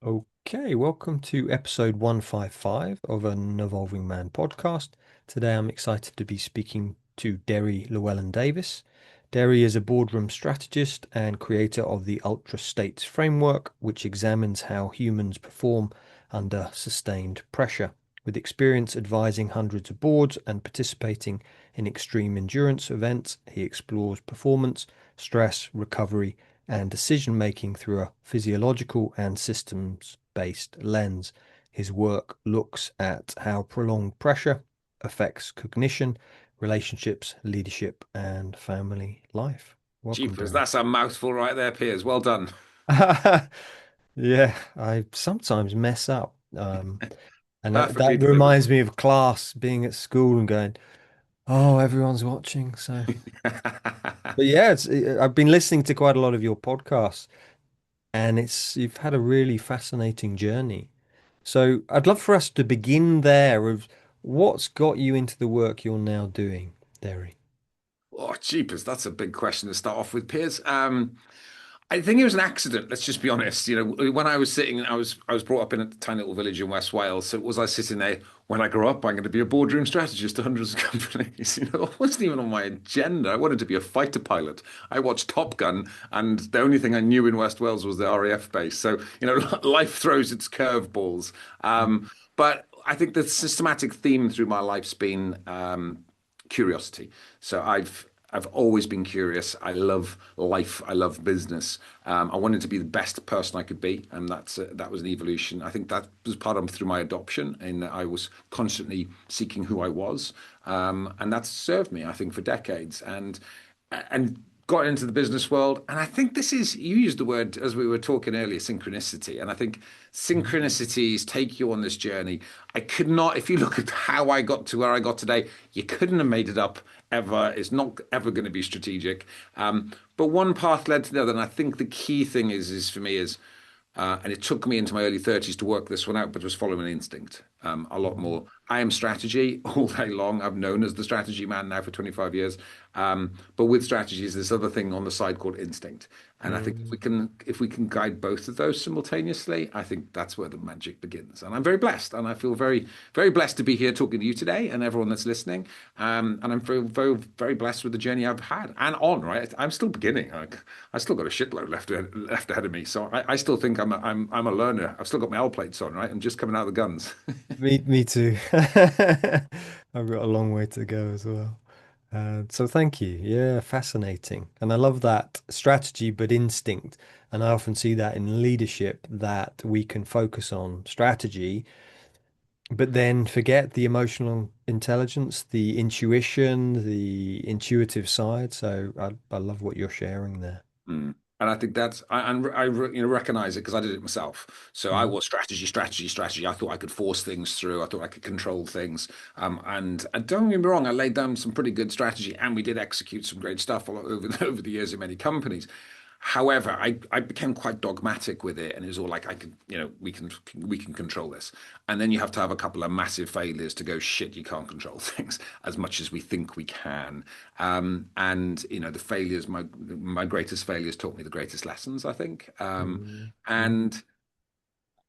Okay, welcome to episode 155 of an Evolving Man podcast. Today I'm excited to be speaking to Deri Llewellyn-Davies. Deri is a boardroom strategist and creator of the Ultra States framework, which examines how humans perform under sustained pressure. With experience advising hundreds of boards and participating in extreme endurance events, he explores performance, stress, recovery, and decision making through a physiological and systems based lens. His work looks at how prolonged pressure affects cognition, relationships, leadership, and family life. Welcome, Jeepers, Derry. that's a mouthful right there, Piers. Well done. Yeah, I sometimes mess up. And that Perfectly delivered. reminds me of class being at school and going, oh, everyone's watching. So, but yeah, I've been listening to quite a lot of your podcasts. And it's you've had a really fascinating journey. So I'd love for us to begin there of what's got you into the work you're now doing, Derry. Oh, jeepers, that's a big question to start off with, Piers. I think it was an accident. Let's just be honest. When I was sitting, I was brought up in a tiny little village in West Wales. So was I sitting there? When I grow up, I'm going to be a boardroom strategist to hundreds of companies. It wasn't even on my agenda. I wanted to be a fighter pilot. I watched Top Gun, and the only thing I knew in West Wales was the RAF base. So life throws its curveballs. But I think the systematic theme through my life's been curiosity. So I've always been curious. I love life. I love business. I wanted to be the best person I could be, and that was an evolution. I think that was part of through my adoption, and I was constantly seeking who I was, and that's served me, I think, for decades. And got into the business world. And I think this is, you used the word as we were talking earlier, synchronicity. And I think synchronicities take you on this journey. I could not, if you look at how I got to where I got today, you couldn't have made it up ever. It's not ever going to be strategic. But one path led to the other. And I think the key thing is for me is, and it took me into my early 30s to work this one out, but it was following instinct a lot more. I am strategy all day long. I've known as the strategy man now for 25 years. But with strategies, this other thing on the side called instinct. And I think Mm. if we can guide both of those simultaneously, I think that's where the magic begins. And I'm very blessed, and I feel very blessed to be here talking to you today and everyone that's listening. And I'm very blessed with the journey I've had and on. Right, I'm still beginning. I still got a shitload left ahead of me. So I still think I'm a learner. I've still got my L plates on. Right, I'm just coming out of the guns. Me too. I've got a long way to go as well. So thank you. Yeah, fascinating. And I love that strategy, but instinct. And I often see that in leadership that we can focus on strategy but then forget the emotional intelligence, the intuition, the intuitive side. So I love what you're sharing there. Mm. And I think that's recognize it because I did it myself. So I Mm. was strategy. I thought I could force things through. I thought I could control things. And don't get me wrong, I laid down some pretty good strategy, and we did execute some great stuff over the years in many companies. However, I became quite dogmatic with it, and it was all like I could, we can control this. And then you have to have a couple of massive failures to go, shit, you can't control things as much as we think we can. And the failures, my greatest failures taught me the greatest lessons, I think. Mm. Mm. And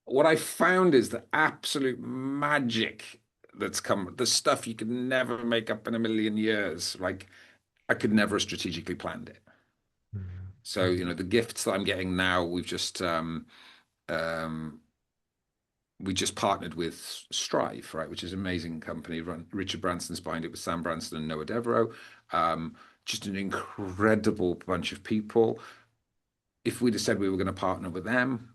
what I found is the absolute magic that's come, the stuff you could never make up in a million years. Like I could never have strategically planned it. So, Mm. the gifts that I'm getting now, um, we just partnered with Strive, right, which is an amazing company. Richard Branson's behind it with Sam Branson and Noah Devereaux. Just an incredible bunch of people. If we'd have said we were going to partner with them,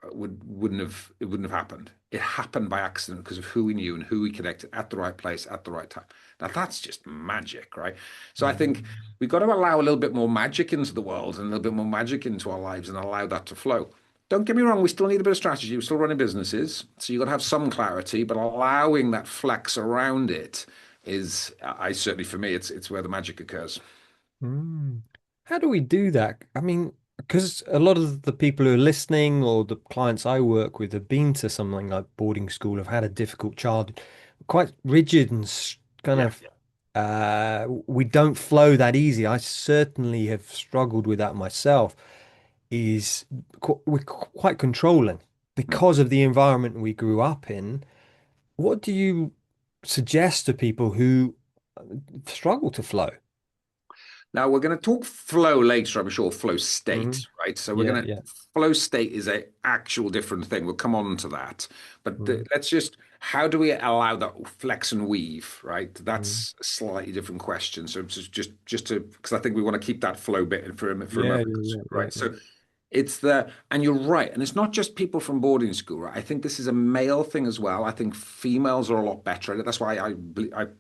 it wouldn't have happened. It happened by accident because of who we knew and who we connected at the right place at the right time. Now that's just magic, right? So I think Mm. we've got to allow a little bit more magic into the world and a little bit more magic into our lives and allow that to flow. Don't get me wrong, we still need a bit of strategy. We're still running businesses. So you've got to have some clarity, but allowing that flex around it is, I certainly for me, it's where the magic occurs. Mm. How do we do that? I mean, because a lot of the people who are listening or the clients I work with have been to something like boarding school, have had a difficult childhood, quite rigid and kind Yeah. of we don't flow that easy. I certainly have struggled with that myself. We're quite controlling. because of the environment we grew up in. What do you suggest to people who struggle to flow? Now we're going to talk flow later, I'm sure, flow Mm. state, right? So we're Yeah, going to yeah. flow state is a actual different thing. We'll come on to that. But Mm. let's just how do we allow that flex and weave, right? Mm. That's a slightly different question. So just to because I think we want to keep that flow bit for a Yeah, moment, yeah, yeah, yeah, right? yeah. So it's the, and you're right, and it's not just people from boarding school, right? I think this is a male thing as well. I think females are a lot better at it. That's why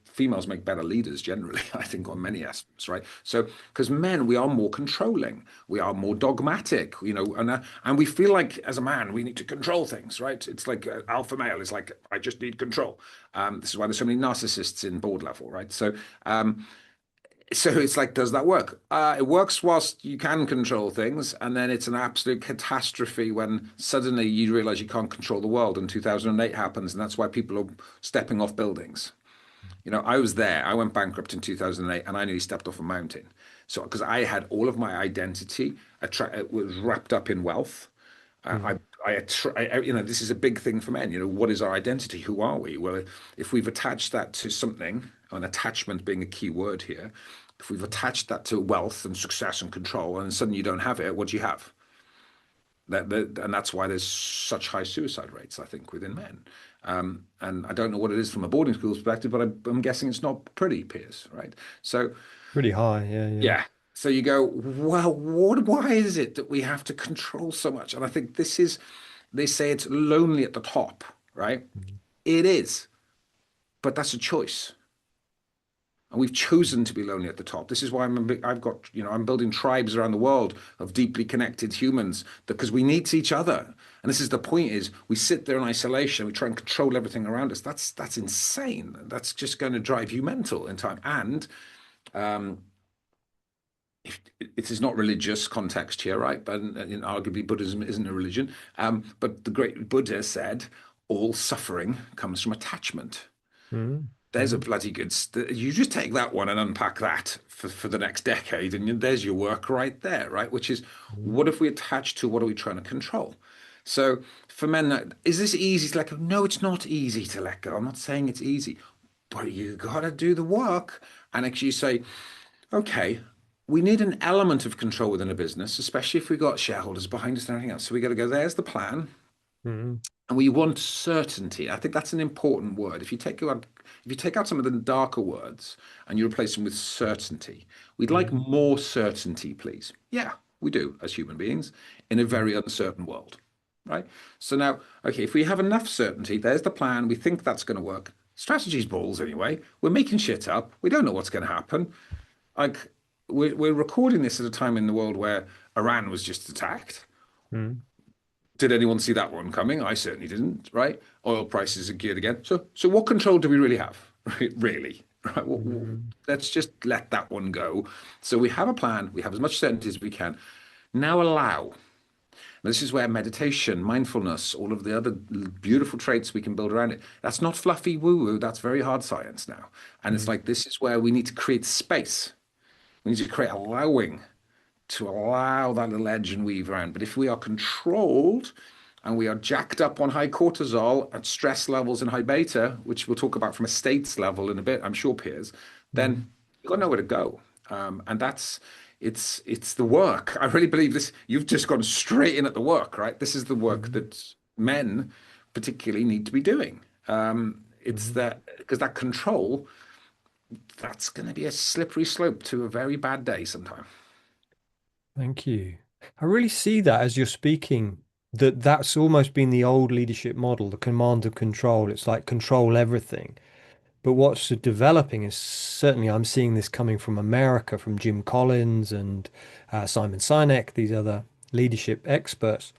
females make better leaders generally, I think, on many aspects, right? So, because men, we are more controlling, we are more dogmatic, and we feel like as a man, we need to control things, right? It's like alpha male is like, I just need control. This is why there's so many narcissists in board level, right? So it's like, does that work? It works whilst you can control things, and then it's an absolute catastrophe when suddenly you realize you can't control the world, and 2008 happens, and that's why people are stepping off buildings. I was there. I went bankrupt in 2008, and I nearly stepped off a mountain. So, because I had all of my identity was wrapped up in wealth. Mm. This is a big thing for men. What is our identity? Who are we? Well, if we've attached that to something, an attachment being a key word here, if we've attached that to wealth and success and control, and suddenly you don't have it, what do you have? And that's why there's such high suicide rates, I think, within men. And I don't know what it is from a boarding school perspective, but I'm guessing it's not pretty, Piers, right? So Pretty high. Yeah, yeah. yeah. So you go, well, why is it that we have to control so much? And I think they say it's lonely at the top, right? Mm. It is, but that's a choice. And we've chosen to be lonely at the top. This is why I'm building tribes around the world of deeply connected humans because we need each other. And this is the point is we sit there in isolation, we try and control everything around us. That's insane. That's just going to drive you mental in time. And um, it is not religious context here, right? But arguably Buddhism isn't a religion. But the great Buddha said all suffering comes from attachment. Mm. There's a Mm. bloody good. You just take that one and unpack that for the next decade, and there's your work right there, right? Which is Mm. what if we attach to what are we trying to control? So for men, is this easy to let go? No, it's not easy to let go. I'm not saying it's easy, but you got to do the work and actually say, okay, we need an element of control within a business, especially if we've got shareholders behind us and everything else. So we got to go, there's the plan. Mm. And we want certainty. I think that's an important word. If you take out some of the darker words and you replace them with certainty, we'd like Mm. more certainty, please. Yeah, we do as human beings in a Mm. very uncertain world, right? So now, okay, if we have enough certainty, there's the plan. We think that's going to work. Strategy's balls anyway. We're making shit up. We don't know what's going to happen. Like we're recording this at a time in the world where Iran was just attacked. Mm. Did anyone see that one coming? I certainly didn't, right? Oil prices are geared again. So what control do we really have? Right? Really? Right? Mm. Let's just let that one go. So we have a plan. We have as much certainty as we can. Now allow. This is where meditation, mindfulness, all of the other beautiful traits we can build around it. That's not fluffy woo-woo. That's very hard science now. And it's Mm. like this is where we need to create space. We need to create allowing to allow that little edge and weave around. But if we are controlled and we are jacked up on high cortisol at stress levels and high beta, which we'll talk about from a states level in a bit, I'm sure, Piers, Mm. then you've got nowhere to go. And it's the work. I really believe this. You've just gone straight in at the work, right? This is the work Mm. that men particularly need to be doing. It's Mm. that because that control, that's going to be a slippery slope to a very bad day sometime. Thank you. I really see that as you're speaking, that's almost been the old leadership model, the command and control. It's like control everything. But what's developing is certainly I'm seeing this coming from America, from Jim Collins and Simon Sinek, these other leadership experts.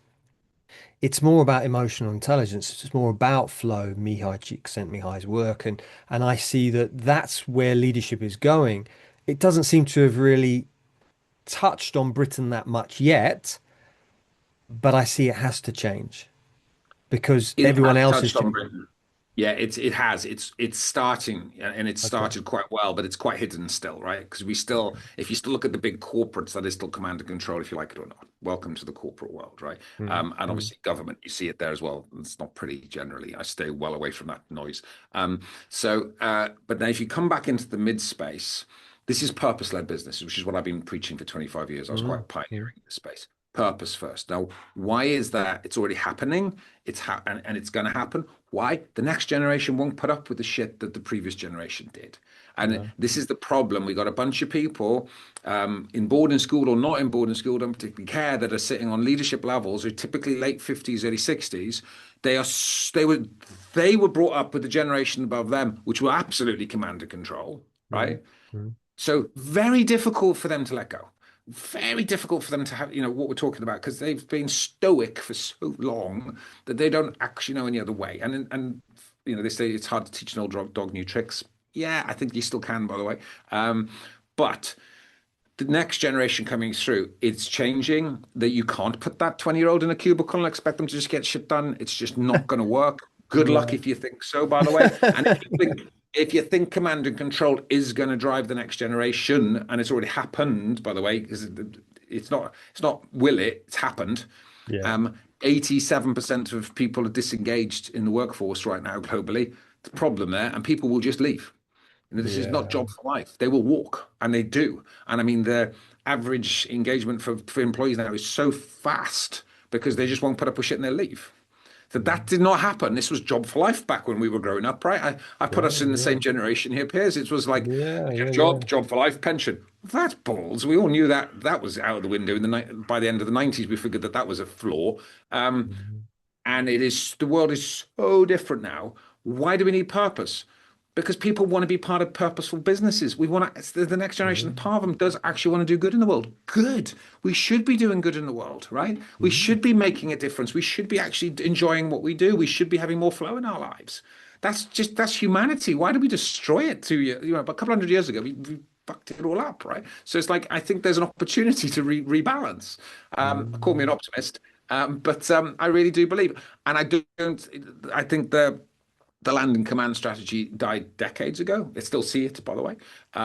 It's more about emotional intelligence. It's more about flow, Mihai Csikszentmihalyi's work, and I see that that's where leadership is going. It doesn't seem to have really touched on Britain that much yet, but I see it has to change because It everyone has else is touched on changing. Britain. Yeah, it has. It's starting and it's Okay. started quite well, but it's quite hidden still, right? Because we still, if you still look at the big corporates, that is still command and control, if you like it or not. Welcome to the corporate world, right? Mm, And mm, obviously government, you see it there as well. It's not pretty generally. I stay well away from that noise. But now if you come back into the mid space, this is purpose-led business, which is what I've been preaching for 25 years. I was mm, quite mm, pioneering in this space. Purpose first. Now, why is that? It's already happening. And it's going to happen. Why? The next generation won't put up with the shit that the previous generation did. And no. this is the problem. We got a bunch of people in boarding school or not in boarding school, don't particularly care, that are sitting on leadership levels, who are typically late 50s, early 60s. They are they were they were brought up with the generation above them, which were absolutely command and control, Mm, right? mm, So very difficult for them to let go. Very difficult for them to have, what we're talking about, because they've been stoic for so long that they don't actually know any other way. And they say it's hard to teach an old dog new tricks. Yeah, I think you still can, by the way. But the next generation coming through, it's changing that you can't put that 20-year-old in a cubicle and expect them to just get shit done. It's just not going to work. Good luck no. if you think so, by the way. And if you think command and control is going to drive the next generation, and it's already happened, by the way, because it's not will it, it's happened. Yeah. 87% of people are disengaged in the workforce right now globally. The problem there, and people will just leave. This is not Yeah. job for life. They will walk, and they do. And I mean, the average engagement for employees now is so fast because they just won't put up with shit and they'll leave. So that Mm. did not happen. This was job for life back when we were growing up, right? I put Yeah. us in the Yeah. same generation here, Piers. It was like Yeah. get Yeah. a Yeah. job for life, pension. That's balls. We all knew that that was out of the window. By the end of the 90s, we figured that that was a flaw. Um, Mm, and the world is so different now. Why do we need purpose? Because people want to be part of purposeful businesses. We want to, the next generation, mm, part of them does actually want to do good in the world. Good. We should be doing good in the world, right? We mm, should be making a difference. We should be actually enjoying what we do. We should be having more flow in our lives. That's humanity. Why do we destroy it a couple hundred years ago? We fucked it all up, right? So it's like I think there's an opportunity to rebalance. Call me an mm, optimist, but I really do believe, and I don't. I think the land and command strategy died decades ago. I still see it, by the way.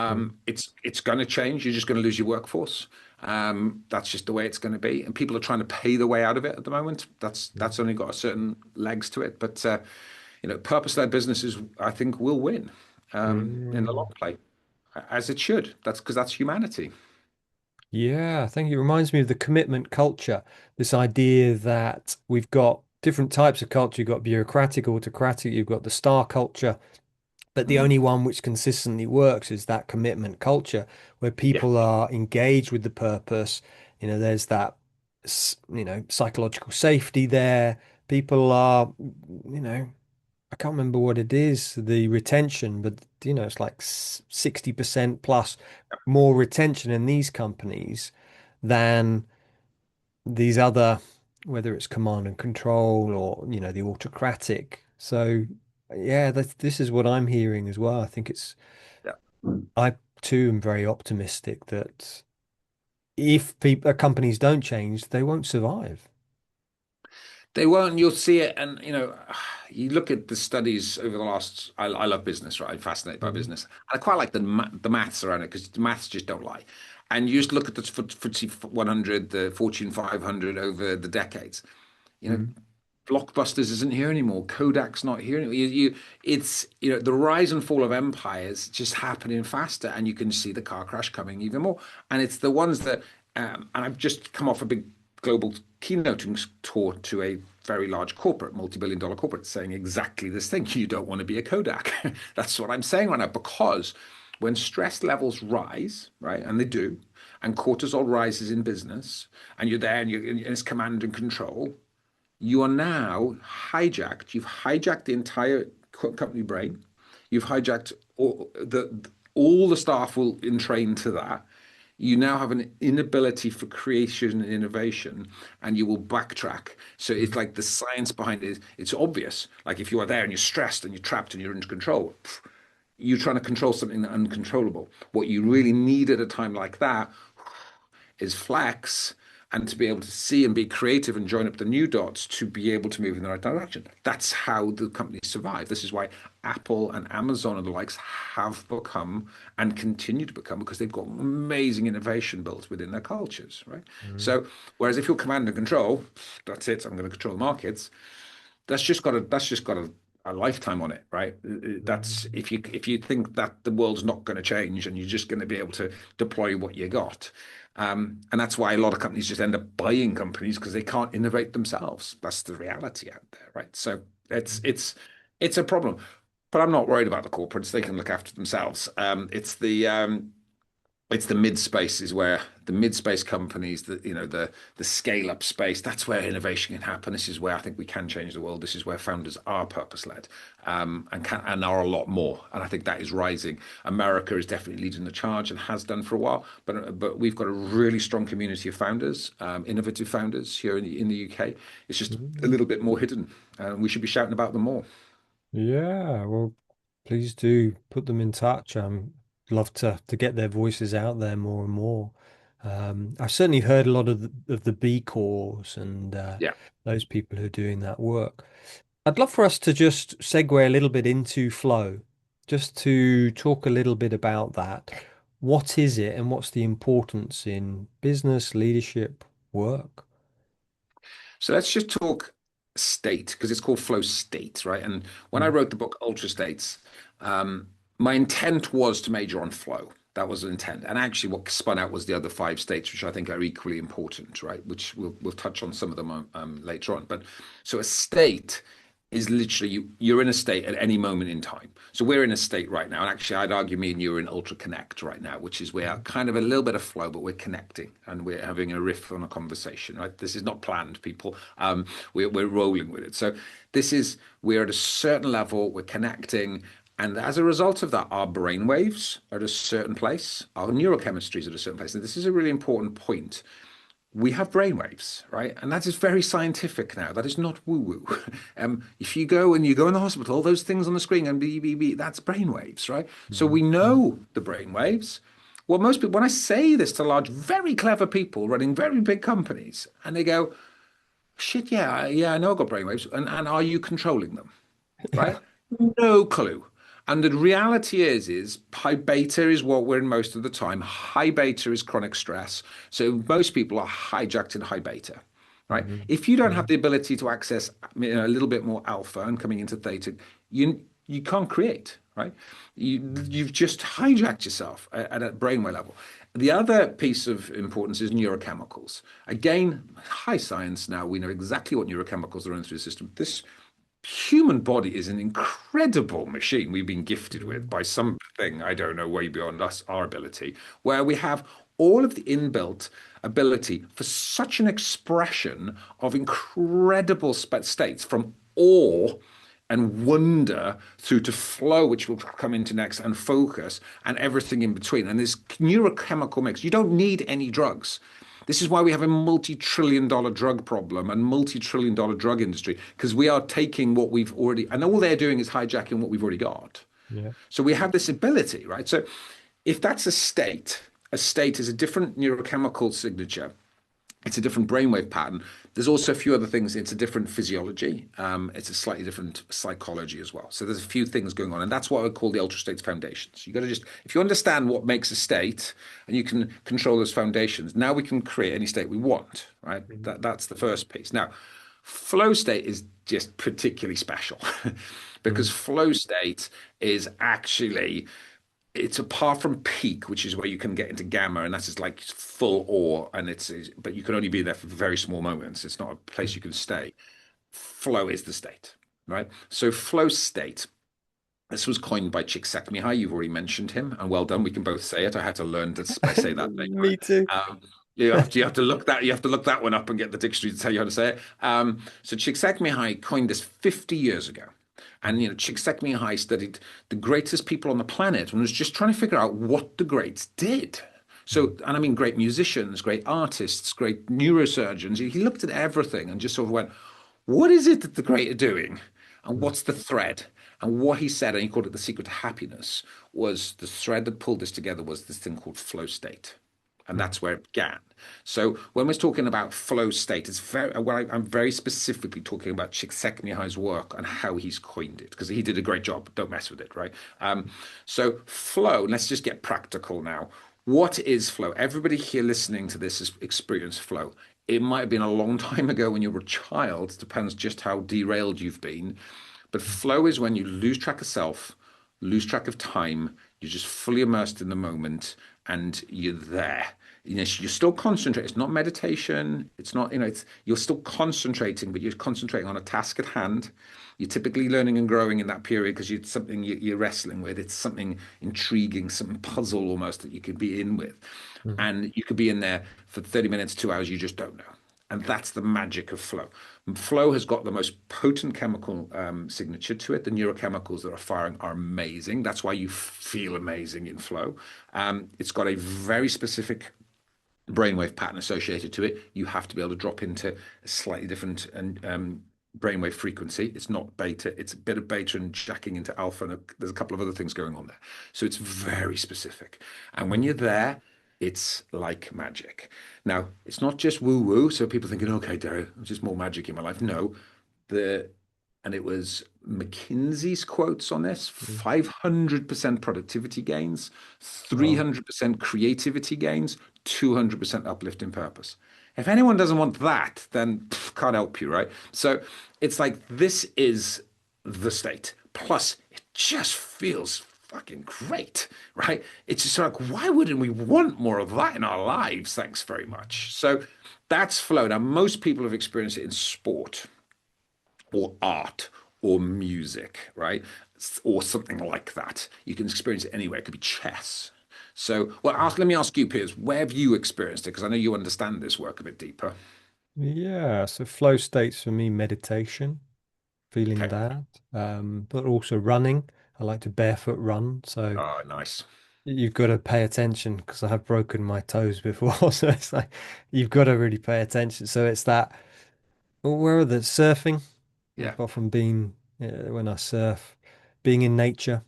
mm, It's going to change. You're just going to lose your workforce. That's just the way it's going to be, and people are trying to pay the way out of it at the moment. That's only got a certain legs to it, but purpose-led businesses, I think, will win in the long mm. play, as it should. That's because that's humanity. Yeah, I think it reminds me of the commitment culture, this idea that we've got different types of culture. You've got bureaucratic, autocratic, you've got the star culture, but the Mm. only one which consistently works is that commitment culture where Yeah. people are engaged with the purpose. There's that, psychological safety there. People are, you know, I can't remember what it is, the retention, but it's like 60% plus more retention in these companies than these other, whether it's command and control or, the autocratic. So, yeah, this is what I'm hearing as well. I think Yeah. I too am very optimistic that if people, companies don't change, they won't survive. They won't. You'll see it, and you look at the studies over the last. I love business, right? I'm fascinated by Mm, business, and I quite like the maths around it because the maths just don't lie. And you just look at the FTSE 100, the Fortune 500 over the decades. You know, mm, Blockbusters isn't here anymore. Kodak's not here anymore. It's the rise and fall of empires just happening faster, and you can see the car crash coming even more. And it's the ones that, and I've just come off a big global keynoting tour to a very large corporate, multi-billion-dollar corporate, saying exactly this thing. You don't want to be a Kodak. That's what I'm saying right now, because when stress levels rise, right, and they do, and cortisol rises in business, and you're there and it's command and control, you are now hijacked. You've hijacked the entire company brain. You've hijacked all the staff will entrain to that. You now have an inability for creation and innovation, and you will backtrack. So it's mm, like the science behind it. It's obvious. Like if you are there and you're stressed and you're trapped and you're in control, you're trying to control something that uncontrollable. What you mm, really need at a time like that is flex and to be able to see and be creative and join up the new dots to be able to move in the right direction. That's how the companies survive. This is why Apple and Amazon and the likes have become and continue to become, because they've got amazing innovation built within their cultures, right? Mm. So, whereas if you're command and control, that's it. I'm going to control the markets. That's just got a lifetime on it, right? That's Mm. if you think that the world's not going to change and you're just going to be able to deploy what you got. And that's why a lot of companies just end up buying companies because they can't innovate themselves. That's the reality out there, right? So it's a problem. But I'm not worried about the corporates. They can look after themselves. It's the mid spaces where the mid space companies, the scale up space, that's where innovation can happen. This is where I think we can change the world. This is where founders are purpose led, and are a lot more. And I think that is rising. America is definitely leading the charge and has done for a while. But we've got a really strong community of founders, innovative founders here in the UK. It's just a Mm. little bit more hidden, and we should be shouting about them more. Yeah, well, please do put them in touch. Love to get their voices out there more and more. I've certainly heard a lot of the B Corps and Yeah. those people who are doing that work. I'd love for us to just segue a little bit into flow, just to talk a little bit about that. What is it and what's the importance in business, leadership, work? So let's just talk state because it's called flow state, right? And when I Mm. wrote the book Ultra States, um, my intent was to major on flow. That was the intent. And actually, what spun out was the other five states, which I think are equally important, right? Which we'll touch on some of them later on. But so a state is literally you're in a state at any moment in time. So we're in a state right now. And actually, I'd argue me and you are in ultra connect right now, which is we're kind of a little bit of flow, but we're connecting and we're having a riff on a conversation, right? This is not planned, people. We're rolling with it. So we're at a certain level, we're connecting. And as a result of that, our brain waves are at a certain place, our neurochemistry is at a certain place. And this is a really important point. We have brainwaves, right? And that is very scientific now. That is not woo-woo. If you go and you go in the hospital, all those things on the screen and beep, beep, beep, that's brainwaves, right? So Mm. we know the brainwaves. Well, most people, when I say this to large, very clever people running very big companies, and they go, shit, yeah, I know I've got brainwaves. And are you controlling them? Yeah. Right? No clue. And the reality is high beta is what we're in most of the time. High beta is chronic stress. So most people are hijacked in high beta, right? Mhm. If you don't have Mhm. the ability to access a little bit more alpha and coming into theta, you can't create, right? You've just hijacked yourself at a brainwave level. The other piece of importance is neurochemicals. Again, high science now. We know exactly what neurochemicals are running through the system. This human body is an incredible machine we've been gifted with Mhm. by something, I don't know, way beyond us, our ability, where we have all of the inbuilt ability for such an expression of incredible states from awe and wonder through to flow, which we'll come into next, and focus and everything in between. And this neurochemical mix, you don't need any drugs. This is why we have a multi-trillion dollar drug problem and multi-trillion dollar drug industry, because we are taking what we've already, and all they're doing is hijacking what we've already got. Yeah. So we have this ability, right? So if that's a state is a different neurochemical signature. It's a different brainwave pattern. There's also a few other things. It's a different physiology. It's a slightly different psychology as well. So there's a few things going on, and that's what I would call the ultra states foundations. You got to just, if you understand what makes a state, and you can control those foundations, now we can create any state we want. Right? Mhm. That's the first piece. Now, flow state is just particularly special because Mm. flow state is actually it's apart from peak, which is where you can get into gamma, and that's just like full awe, and but you can only be there for very small moments. It's not a place you can stay. Flow is the state, right? So flow state. This was coined by Csikszentmihalyi. You've already mentioned him, and well done. We can both say it. I had to learn to say that name. Me too. You have to look that one up and get the dictionary to tell you how to say it. So Csikszentmihalyi coined this 50 years ago. And Csikszentmihalyi studied the greatest people on the planet and was just trying to figure out what the greats did. Mhm. So, and I mean, great musicians, great artists, great neurosurgeons. He looked at everything and just sort of went, what is it that the great are doing? And Mhm. what's the thread? And what he said, and he called it the secret to happiness, was the thread that pulled this together was this thing called flow state. and that's where it began. So when we're talking about flow state, it's very I'm very specifically talking about Csikszentmihalyi's work and how he's coined it because he did a great job. Don't mess with it, right? So flow. Let's just get practical now. What is flow? Everybody here listening to this has experienced flow. It might have been a long time ago when you were a child. Depends just how derailed you've been. But flow is when you lose track of self, lose track of time. You're just fully immersed in the moment and you're there. You're still concentrating. It's not meditation. It's not, you're still concentrating, but you're concentrating on a task at hand. You're typically learning and growing in that period because it's something you're wrestling with. It's something intriguing, something puzzle almost that you could be in with. Mm. And you could be in there for 30 minutes, 2 hours, you just don't know. And that's the magic of flow. And flow has got the most potent chemical signature to it. The neurochemicals that are firing are amazing. That's why you feel amazing in flow. It's got a very specific brainwave pattern associated to it. You have to be able to drop into a slightly different brainwave frequency. It's not beta. It's a bit of beta and jacking into alpha. And there's a couple of other things going on there. So it's very specific. And when you're there, it's like magic. Now, it's not just woo woo. So people thinking, okay, Derek, just more magic in my life. No, the and it was McKinsey's quotes on this: Mm. 500% productivity gains, Wow. 300% creativity gains, 200% uplift in purpose. If anyone doesn't want that, then can't help you, right? So it's like this is the state. Plus, it just feels fucking great, right? It's just like, why wouldn't we want more of that in our lives? Thanks very much. So that's flow. Now, most people have experienced it in sport or art or music, right? Or something like that. You can experience it anywhere. It could be chess. So, well, let me ask you, Piers, where have you experienced it? Because I know you understand this work a bit deeper. Yeah, so flow states for me, meditation, feeling Okay. that, but also running. I like to barefoot run, so Oh, nice. you've got to pay attention because I have broken my toes before. So it's like you've got to really pay attention. So it's that. Well, where are the surfing? Yeah. I've often been when I surf, being in nature.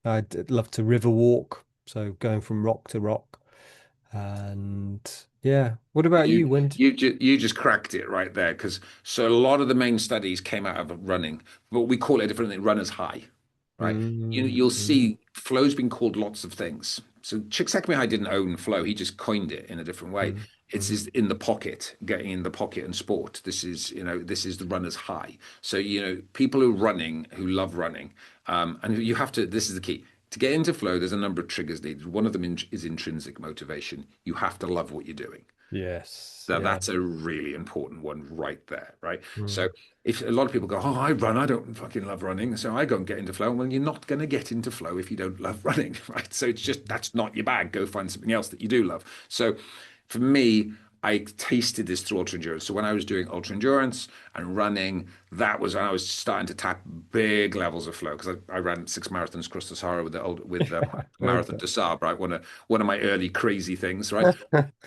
I'd love to river walk, so going from rock to rock. And yeah, what about you? You you just cracked it right there because so a lot of the main studies came out of running, but we call it a different thing, runners high, right? Mm, You'll mm, see flow's been called lots of things. So Csikszentmihalyi didn't own flow; he just coined it in a different way. mm, It's mm. is in the pocket, getting in the pocket and sport. This is this is the runner's high. So people who are running who love running, and you have to. This is the key. To get into flow, there's a number of triggers needed. One of them is intrinsic motivation. You have to love what you're doing. Yes, Now yeah. that's a really important one right there, right? So Mm, if a lot of people go, oh, I run, I don't fucking love running, so I go and get into flow. Well, you're not going to get into flow if you don't love running, right? So it's just that's not your bag. Go find something else that you do love. So for me, I tasted this through ultra endurance. So when I was doing ultra endurance and running, that was when I was starting to tap big levels of flow because I ran 6 marathons across the Sahara with the Marathon okay. des Sables, right? One of my early crazy things, right?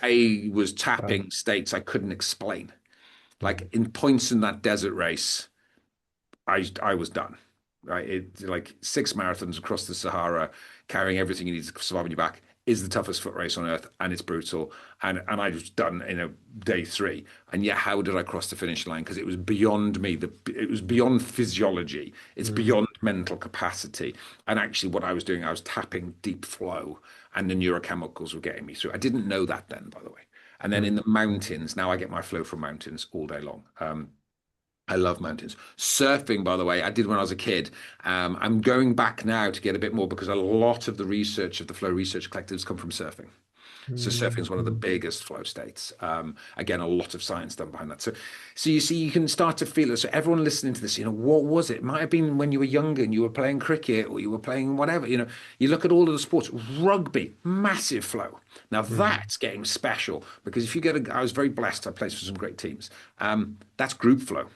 I was Wow. tapping states I couldn't explain. Like Mm, in points in that desert race, I was done. Right, like 6 marathons across the Sahara, carrying everything you need to survive on your back is the toughest foot race on earth, and it's brutal. And I was done in a day three. And yet, how did I cross the finish line? Because it was beyond me. It was beyond physiology. It's mm, beyond mental capacity. And actually, what I was doing, I was tapping deep flow, and the neurochemicals were getting me through. I didn't know that then, by the way. And then in mm, the mountains, now I get my flow from mountains all day long. I love mountains. Surfing, by the way, I did when I was a kid. I'm going back now to get a bit more because a lot of the research of the flow research collectives come from surfing. So surfing mm, is one of the mm. biggest flow states. Again, a lot of science done behind that. So you see, you can start to feel it. So everyone listening to this, what was it? It might have been when you were younger and you were playing cricket or you were playing whatever. You look at all of the sports, rugby, massive flow. Now Mm, that's getting special because if you I was very blessed. I played for some great teams. That's group flow.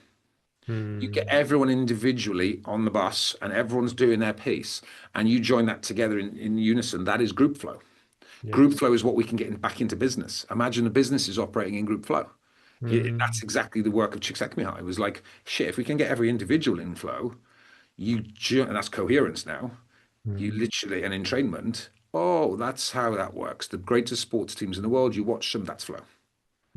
You get mm. everyone individually on the bus and everyone's doing their piece and you join that together in unison. That is group flow. Group Yes. flow is what we can get back into business. Imagine a business is operating in group flow. That's Mm, exactly the work of Csikszentmihalyi. It was like, shit, if we can get every individual in flow, and that's coherence now. You mm. literally, and entrainment, Oh, that's how that works. The greatest sports teams in the world, you watch them, that's flow.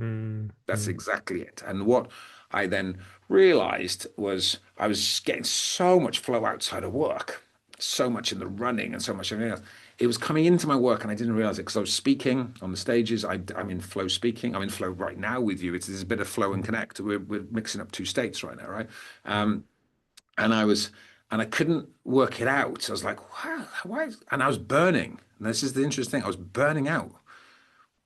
Mm, That's mm, exactly it. And what I then realized was I was getting so much flow outside of work, so much in the running and so much everything else. It was coming into my work and I didn't realize it because I was speaking on the stages. I'm in flow speaking. I'm in flow right now with you. There's a bit of flow and mm, connect. We're mixing up two states right now, right? mm. Um, and I was, and I couldn't work it out. I was like, wow, why? And I was burning. And this is the interesting thing. I was burning out.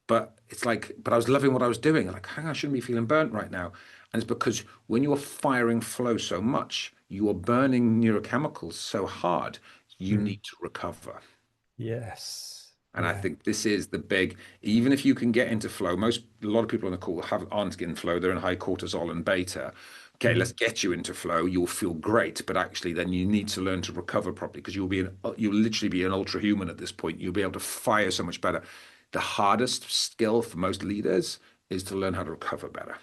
But it's like, but I was loving what I was doing. Like, hang on, I shouldn't be feeling burnt right now. And it's because when you are firing flow so much, you are burning neurochemicals so hard, you Mm. need to recover. Yes. And I Yeah. think this is the big, even if you can get into flow, a lot of people on the call aren't in flow, they're in high cortisol and beta. Okay, Mm. let's get you into flow. You'll feel great, but actually then you need to learn to recover properly because you'll literally be an ultra human at this point. You'll be able to fire so much better. The hardest skill for most leaders is to learn how to recover better.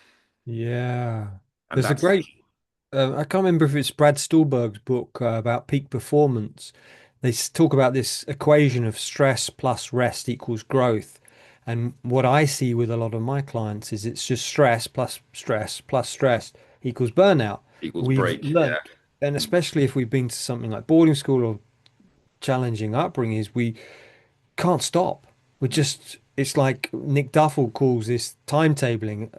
Yeah. And There's a that's the great key. I can't remember if it's Brad Stulberg's book about peak performance. They talk about this equation of stress plus rest equals growth. And what I see with a lot of my clients is it's just stress plus stress plus stress equals burnout. Equals We've break. learned, Yeah. and especially if we've been to something like boarding school or challenging upbringings, we can't stop. We're just, it's like Nick Duffel calls this timetabling.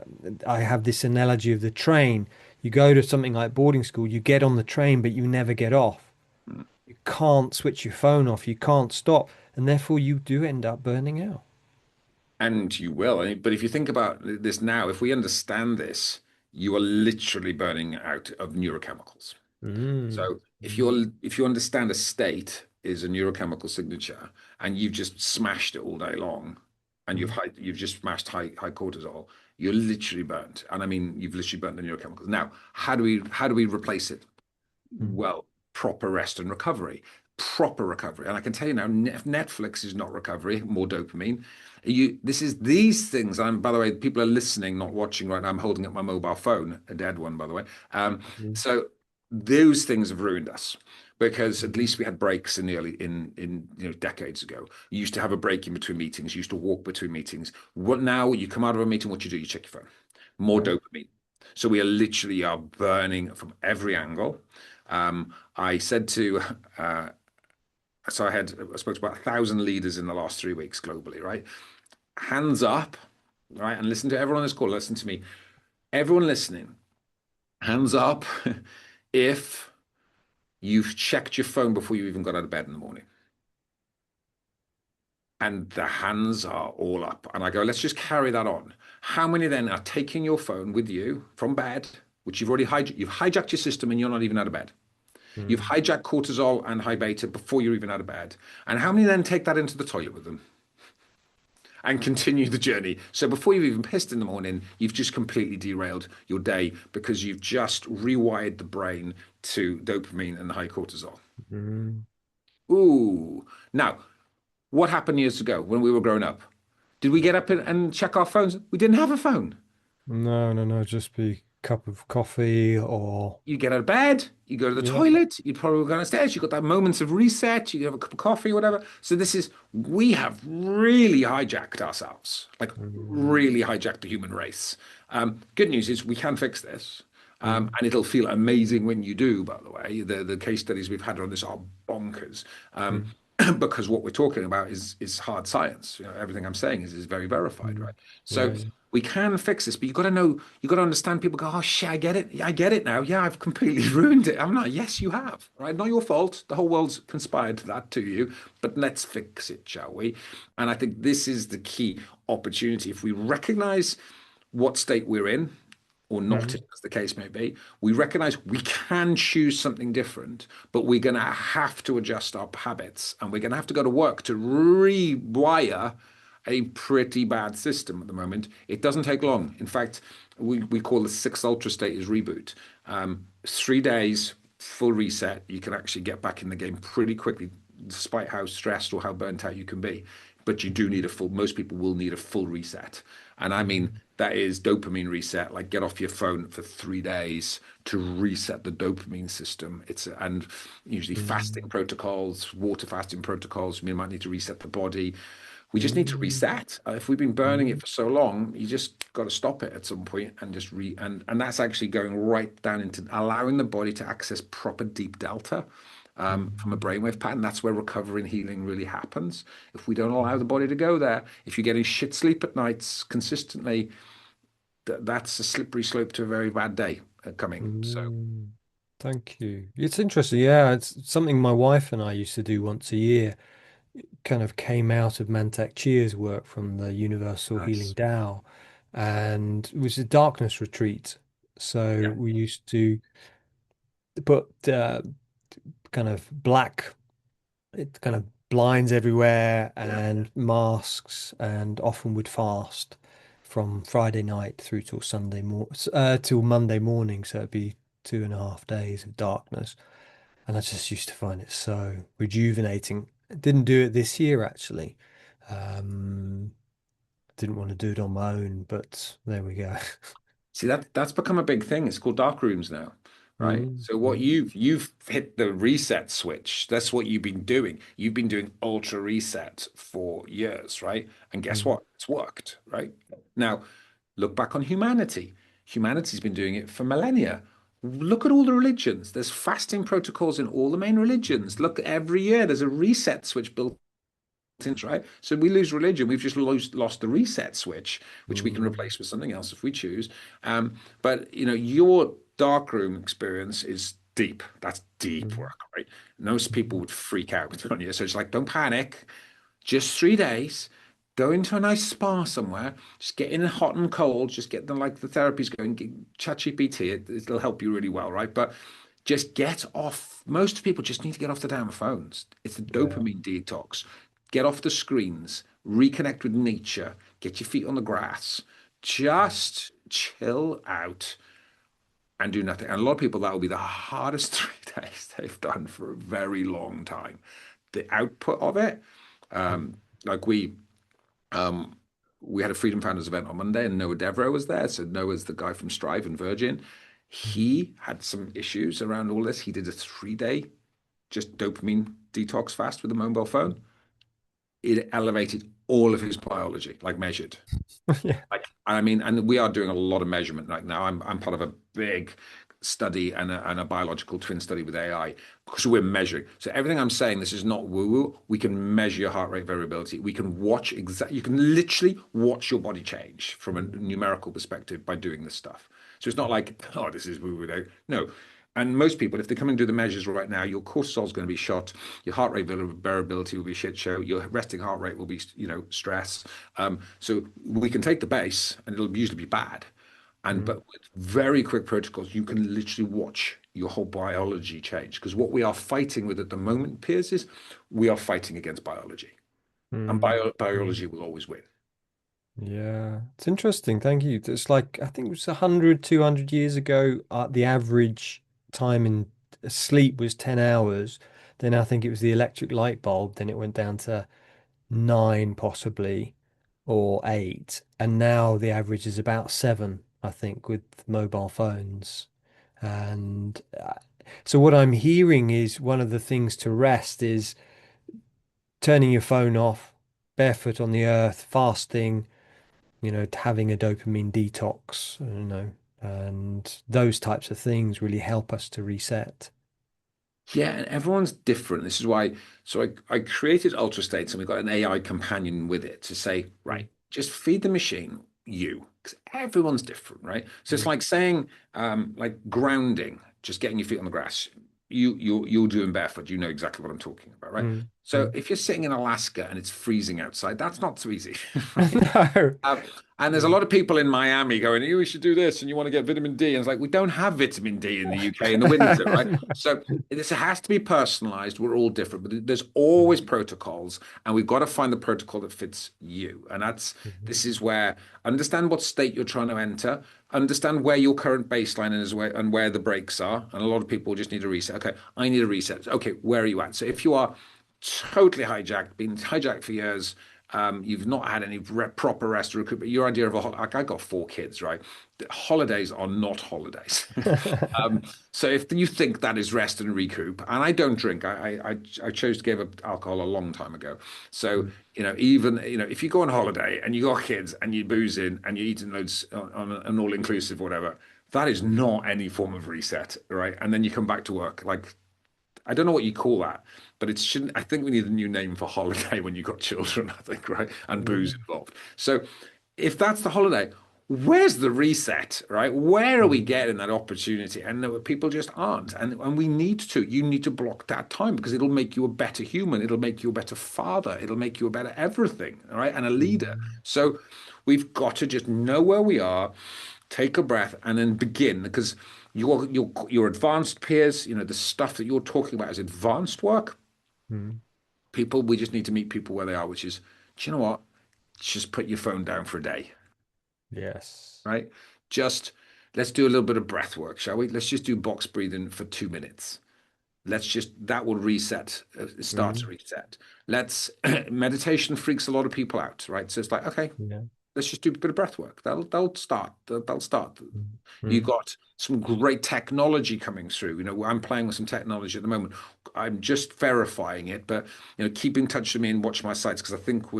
I have this analogy of the train. You go to something like boarding school, you get on the train, but you never get off. You can't switch your phone off, you can't stop, and therefore you do end up burning out. And you will. But if you think about this now, if we understand this, you are literally burning out of neurochemicals. Mm. So Mm. if you understand a state is a neurochemical signature and you've just smashed it all day long and Mm. you've just smashed high cortisol, you're literally burnt. And I mean you've literally burnt the neurochemicals. Now, how do we replace it? Mm. Well, proper rest and recovery. Proper recovery. And I can tell you now, Netflix is not recovery, more dopamine. This is these things. By the way, people are listening, not watching right now. I'm holding up my mobile phone, a dead one, by the way. Mm. So those things have ruined us because at Mm. least we had breaks in the early in decades ago. You used to have a break in between meetings. You used to walk between meetings. What now? You come out of a meeting, what you do? You check your phone. More Yeah. dopamine. So we are literally are burning from every angle. I said to so I spoke to about 1,000 leaders in the last 3 weeks globally, right? Hands up, right? And listen to everyone on this call. Listen to me. Everyone listening, hands up if you've checked your phone before you even got out of bed in the morning. And the hands are all up. And I go, let's just carry that on. How many then are taking your phone with you from bed, which you've hijacked your system and you're not even out of bed? You've Mm. hijacked cortisol and high beta before you're even out of bed. And how many then take that into the toilet with them and continue the journey? So before you've even pissed in the morning, you've just completely derailed your day because you've just rewired the brain to dopamine and high cortisol. Mm. Ooh. Now, what happened years ago when we were growing up? Did we get up and check our phones? We didn't have a phone. No, no, no, just be cup of coffee or You get out of bed, you go to the yeah. toilet, you probably go downstairs, you got that moments of reset, you have a cup of coffee, whatever. So we have really hijacked ourselves, like Mm. really hijacked the human race. Good news is we can fix this. Mm. And it'll feel amazing when you do, by the way. The case studies we've had on this are bonkers. Mm. Because what we're talking about is hard science. Everything I'm saying is very verified, Mm. right? So Yeah, yeah. we can fix this, but you got to understand. People go, oh shit, I get it. Yeah, I get it now. Yeah, I've completely ruined it. I'm not. Yes, you have. Right? Not your fault. The whole world's conspired to that to you. But let's fix it, shall we? And I think this is the key opportunity. If we recognize what state we're in, or not, Mm. as the case may be, we recognize we can choose something different, but we're going to have to adjust our habits and we're going to have to go to work to rewire a pretty bad system at the moment. It doesn't take long. In fact, we call the sixth ultra state is reboot. 3 days, full reset, you can actually get back in the game pretty quickly, despite how stressed or how burnt out you can be. but you do need a full, most people will need a full reset. And I mean, Mhm. that is dopamine reset, like get off your phone for 3 days to reset the dopamine system. And usually fasting Mhm. protocols, water fasting protocols, we might need to reset the body. We just need to Mhm. reset. If we've been burning it Mhm. for so long, you just got to stop it at some point and just and that's actually going right down into allowing the body to access proper deep delta from a Mhm. brainwave pattern. That's where recovery and healing really happens. If we don't allow the body to go there, if you're getting shit sleep at nights consistently, that's a slippery slope to a very bad day coming. So Mhm. Thank you. It's interesting. Yeah, it's something my wife and I used to do once a year. Kind of came out of Mantak Chia's work from the Universal Healing nice. Tao, and it was a darkness retreat. So Yeah, we used to put kind of black, it kind of blinds everywhere yeah. and masks, and often would fast from Friday night through till till Monday morning. So it'd be 2.5 days of darkness. And I just used to find it so rejuvenating. Didn't do it this year actually. Um, didn't want to do it on my own, but there we go. See that's become a big thing. It's called dark rooms now, right? Mm, So what mm, you've hit the reset switch. That's what you've been doing. You've been doing ultra reset for years, right? And guess mm, what? It's worked, right? Now, look back on humanity. Humanity's been doing it for millennia. Look at all the religions. There's fasting protocols in all the main religions. Look, every year there's a reset switch built in, right? So we lose religion, we've just lost the reset switch, which we can mm, replace with something else if we choose. But your darkroom experience is deep. That's deep mm, work, right? Most people mm, would freak out on you. So it's like, don't panic. Just 3 days. Go into a nice spa somewhere. Just get in hot and cold. Just get the therapies going. ChatGPT, it'll help you really well, right? But just get off. Most people just need to get off the damn phones. It's the yeah. dopamine detox. Get off the screens. Reconnect with nature. Get your feet on the grass. Just chill out and do nothing. And a lot of people, that will be the hardest 3 days they've done for a very long time. The output of it, Mm, like um, we had a Freedom Founders event on Monday, and Noah Devereaux was there. So Noah's the guy from Strive and Virgin. mm, He had some issues around all this. He did a 3 day just dopamine detox fast with a mobile phone. It elevated all of his biology, like measured. yeah. Like, I mean, and we are doing a lot of measurement right now. I'm part of a big study and a biological twin study with AI because we're measuring. So everything I'm saying, this is not woo-woo. We can measure your heart rate variability. We can watch exactly. You can literally watch your body change from a Mm, numerical perspective by doing this stuff. So it's not like, oh, this is woo-woo. No. And most people, if they come and do the measures right now, your cortisol is going to be shot, your heart rate variability will be a shit show, your resting heart rate will be, stress. So we can take the base, and it'll usually be bad. And mm, but with very quick protocols, you can literally watch your whole biology change. Because what we are fighting with at the moment, Piers, is we are fighting against biology, and mm, mm. biology will always win. Yeah, it's interesting. Thank you. It's like, I think it was 100, 200 years ago, the average time in sleep was 10 hours. Then I think it was the electric light bulb. Then it went down to 9 possibly, or 8. And now the average is about 7, I think, with mobile phones. And so what I'm hearing is one of the things to rest is turning your phone off, barefoot on the earth, fasting, having a dopamine detox, and those types of things really help us to reset. Yeah, and everyone's different. This is why. So I created Ultra States, and we've got an AI companion with it to say, Mm, right, just feed the machine you, because everyone's different, right? So it's mm, like saying, like grounding, just getting your feet on the grass. You're doing barefoot. You know exactly what I'm talking about, right? mm, So mm. if you're sitting in Alaska and it's freezing outside, that's not so easy, right? No. Um, and there's a Mm. lot of people in Miami going, you should do this and you want to get vitamin D. And it's like, we don't have vitamin D in the UK in the winter, right? So this has to be personalized. We're all different, but there's always Mm, protocols, and we've got to find the protocol that fits you. And mhm, this is where understand what state you're trying to enter, understand where your current baseline is and where the breaks are. And a lot of people just need a reset. Okay, I need a reset. Okay, where are you at? So if you are totally hijacked, been hijacked for years, You've not had any proper rest or recoupment. Your idea of like I got 4 kids, right? Holidays are not holidays. So if you think that is rest and recoup, and I don't drink, I chose to give up alcohol a long time ago. So even if you go on holiday and you got kids and you booze in and you're eating loads on an all-inclusive whatever, that is not any form of reset, right? And then you come back to work. Like I don't know what you call that, but it shouldn't. I think we need a new name for holiday when you've got children, I think, right? And booze involved. So if that's the holiday, where's the reset, right? Where are we getting that opportunity? And people just aren't. And we need to. You need to block that time because it'll make you a better human. It'll make you a better father. It'll make you a better everything, all right? And a leader. So we've got to just know where we are, take a breath, and then begin because your advanced peers, the stuff that you're talking about is advanced work. People, we just need to meet people where they are, which is, do you know what? Just put your phone down for a day, Yes. right? Just let's do a little bit of breath work, shall we? Let's just do box breathing for 2 minutes. That will reset, start to Mm. reset. Let's, meditation freaks a lot of people out, right? So it's like, okay, Yeah. let's just do a bit of breath work. That'll start. That'll start. You've Mm. got some great technology coming through. I'm playing with some technology at the moment. I'm just verifying it, but keep in touch with me and watch my sites because I think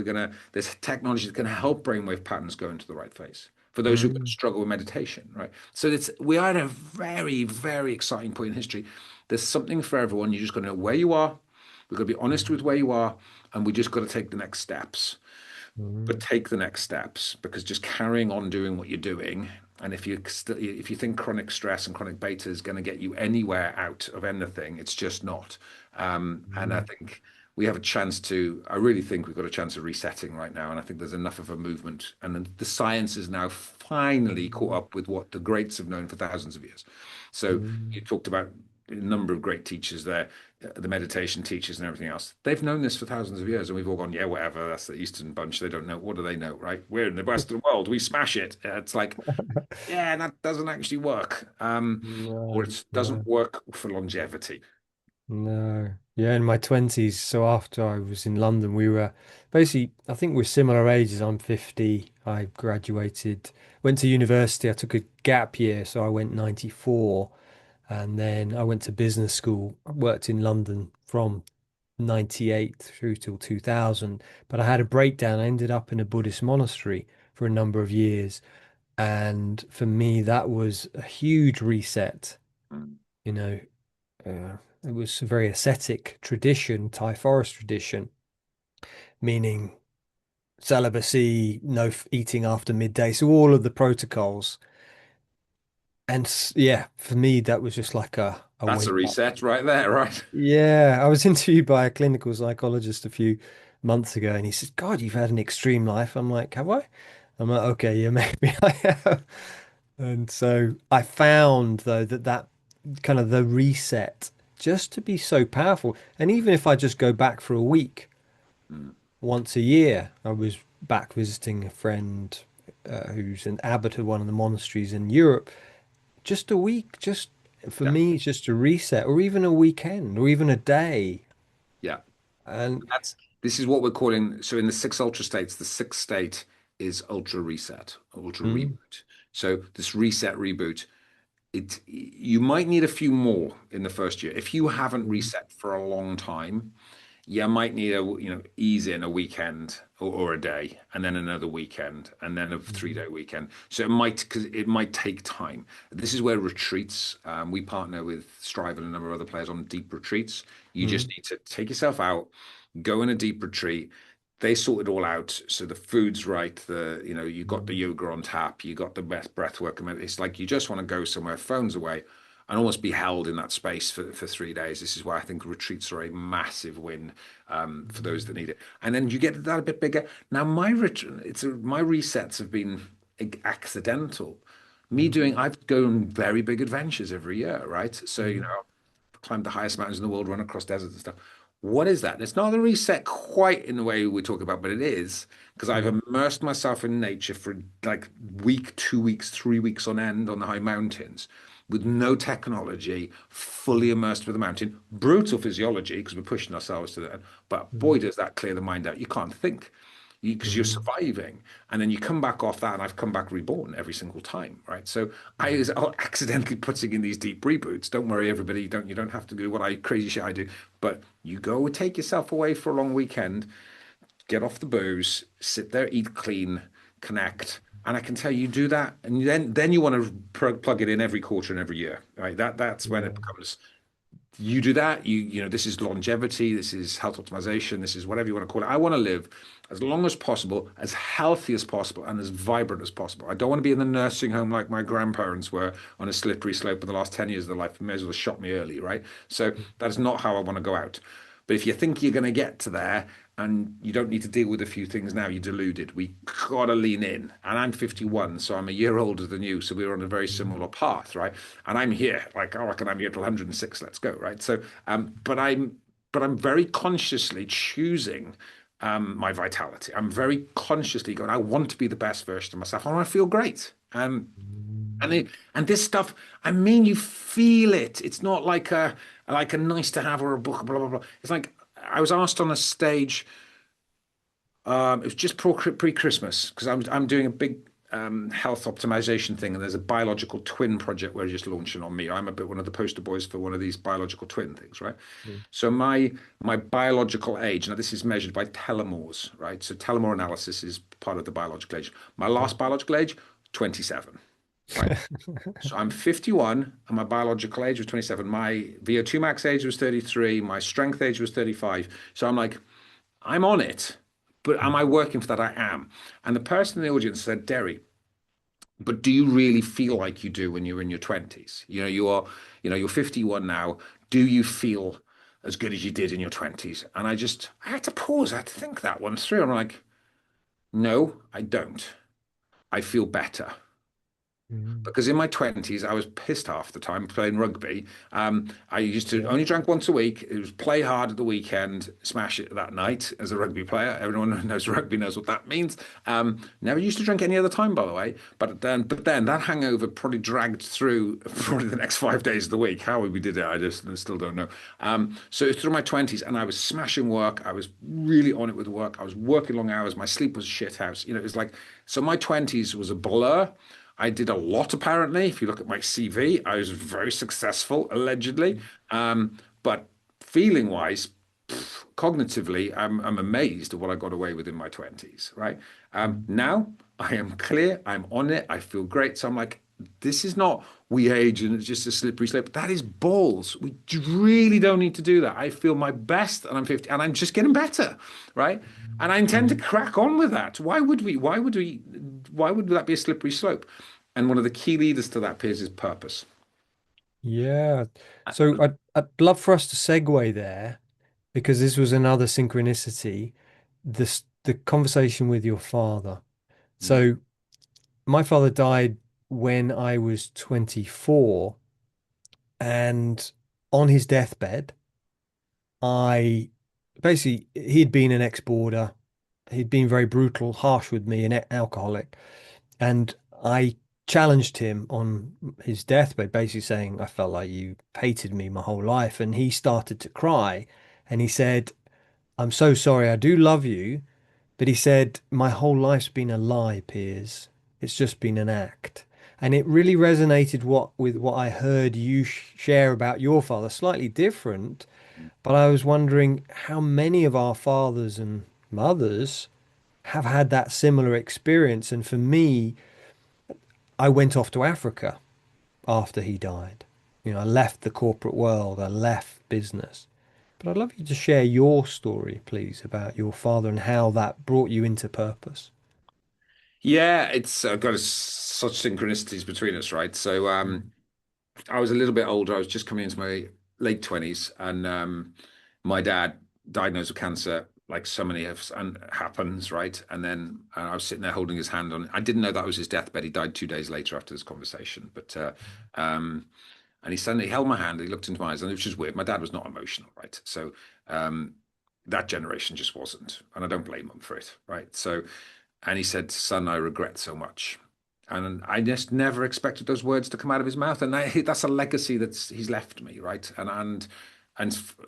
there's technology that's gonna help brainwave patterns go into the right phase for those who Mm. struggle with meditation, right? So we are at a very, very exciting point in history. There's something for everyone. You just got to know where you are. We've got to be honest with where you are, and we just got to take the next steps. But Mm. take the next steps because just carrying on doing what you're doing, and if you think chronic stress and chronic beta is going to get you anywhere out of anything, it's just not. And I Mm. think we have a chance to. I really think we've got a chance of resetting right now, and I think there's enough of a movement, and the science is now finally caught Mm. up with what the greats have known for thousands of years. So you Mm. talked about a number of great teachers there, the meditation teachers and everything else. They've known this for thousands of years, and we've all gone, yeah, whatever. That's the Eastern bunch. They don't know. What do they know, right? We're in the Western world. We smash it. It's like, yeah, that doesn't actually work, or No, it doesn't no, work for longevity. no. Yeah, in my 20s, so after I was in London, we were basically, I think we're similar ages. I'm 50. I graduated, went to university. I took a gap year, so I went 94. And then I went to business school. I worked in London from 98 through till 2000. But I had a breakdown. I ended up in a Buddhist monastery for a number of years. And for me, that was a huge reset. Mm. You know, it was a very ascetic tradition, Thai forest tradition, meaning celibacy, no eating after midday. So all of the protocols. And yeah, for me, that was just like a That's a wake up. reset right there, right? Yeah, I was interviewed by a clinical psychologist a few months ago, and he said, "God, you've had an extreme life." I'm like, "Have I?" I'm like, "Okay, yeah, maybe I have." And so I found though that kind of the reset just to be so powerful. And even if I just go back for a week, Mm. once a year, I was back visiting a friend who's an abbot of one of the monasteries in Europe. Just a week, just for Yeah, me, it's just a reset, or even a weekend, or even a day. yeah. And That's this is what we're calling. So in the six ultra states, the sixth state is ultra reset, ultra mm, reboot. So this reset reboot, you might need a few more in the first year. If you haven't mm, reset for a long time, you might need ease in a weekend or a day, and then another weekend, and then a 3 day weekend. So because it might take time. This is where retreats. We partner with Strive and a number of other players on deep retreats. You just mm, need to take yourself out, go in a deep retreat. They sort it all out. So the food's right. You got the mm, yoga on tap. You got the best breath work. It's like you just want to go somewhere, phones away, and almost be held in that space for 3 days. This is why I think retreats are a massive win for those that need it. And then you get that a bit bigger. Now my resets have been accidental. mm, I've gone very big adventures every year, right? So mm, climbed the highest mountains in the world, run across deserts and stuff. What is that? It's not a reset quite in the way we talk about, but it is because I've mm, immersed myself in nature for like week, 2 weeks, 3 weeks on end on the high mountains with no technology, fully immersed with the mountain. Brutal physiology because we're pushing ourselves to that. But boy, mm, does that clear the mind out. You can't think. because you're surviving, and then you come back off that, and I've come back reborn every single time, right? So I was accidentally putting in these deep reboots. Don't worry, everybody, you don't have to do what I crazy shit I do, but you go take yourself away for a long weekend, get off the booze, sit there, eat clean, connect. And I can tell you do that, and then you want to plug it in every quarter and every year, right? That's when it Yeah. becomes you do that, this is longevity, this is health optimization, this is whatever you want to call it. I want to live as long as possible, as healthy as possible, and as vibrant as possible. I don't want to be in the nursing home like my grandparents were on a slippery slope in the last 10 years of their life. They may as well have shot me early, right? So that is not how I want to go out. But if you think you're going to get to there and you don't need to deal with a few things now, you're deluded. We gotta lean in. And I'm 51, so I'm a year older than you. So we're on a very similar path, right? And I'm here, like, I reckon I'm here till 106. Let's go, right? So, but I'm very consciously choosing my vitality. I'm very consciously going, I want to be the best version of myself. I want to feel great. And this stuff, I mean, you feel it. It's not like a nice to have or a book, blah blah blah. It's like I was asked on a stage. It was just pre-Christmas because I'm doing a big health optimization thing, and there's a biological twin project we're just launching on me. I'm a bit one of the poster boys for one of these biological twin things, right? Mm. So my biological age, now this is measured by telomeres, right? So telomere analysis is part of the biological age. My last biological age, 27. Right. So I'm 51 and my biological age was 27. My VO2 max age was 33. My strength age was 35. So I'm like, I'm on it, but am I working for that? I am. And the person in the audience said, Derry, but do you really feel like you do when you're in your 20s? You're 51 now. Do you feel as good as you did in your 20s? And I had to pause. I had to think that one through. I'm like, no, I don't. I feel better. Mm. Because in my 20s, I was pissed half the time playing rugby. I used to Yeah. only drank once a week. It was play hard at the weekend, smash it that night as a rugby player. Everyone who knows rugby knows what that means. Never used to drink any other time, by the way. But then that hangover probably dragged through probably the next 5 days of the week. How we did it, I just still don't know. So through my 20s, and I was smashing work. I was really on it with work. I was working long hours. My sleep was a shit house. It was like, so my 20s was a blur. I did a lot, apparently. If you look at my CV, I was very successful, allegedly. But feeling wise, cognitively, I'm amazed at what I got away with in my 20s, right? Now I am clear, I'm on it, I feel great. So I'm like, this is not we age and it's just a slippery slope. That is balls. We really don't need to do that. I feel my best and I'm 50 and I'm just getting better, right? And I intend to Mm. crack on with that. Why would that be a slippery slope? And one of the key leaders to that, Piers, is purpose. Yeah. So I'd love for us to segue there because this was another synchronicity. The conversation with your father. Mm, So my father died when I was 24, and on his deathbed, I basically he'd been an ex-boarder. He'd been very brutal, harsh with me, an alcoholic. And I challenged him on his deathbed, basically saying, I felt like you hated me my whole life. And he started to cry and he said, I'm so sorry. I do love you. But he said, my whole life's been a lie, Piers. It's just been an act. And it really resonated with what I heard you share about your father, slightly different. But I was wondering how many of our fathers and mothers have had that similar experience. And for me, I went off to Africa after he died. I left the corporate world, I left business. But I'd love you to share your story, please, about your father and how that brought you into purpose. yeah, it's got such synchronicities between us, right? So Mm. I was a little bit older. I was just coming into my late 20s, and my dad diagnosed with cancer, like so many have and happens, right? And then I was sitting there holding his hand on. I didn't know that was his deathbed. He died 2 days later after this conversation, but um, and he suddenly held my hand. He looked into my eyes, and it was just weird. My dad was not emotional, right? So um, that generation just wasn't, and I don't blame him for it, right? So, and he said, "Son, I regret so much." And I just never expected those words to come out of his mouth, and that's a legacy he's left me, right? And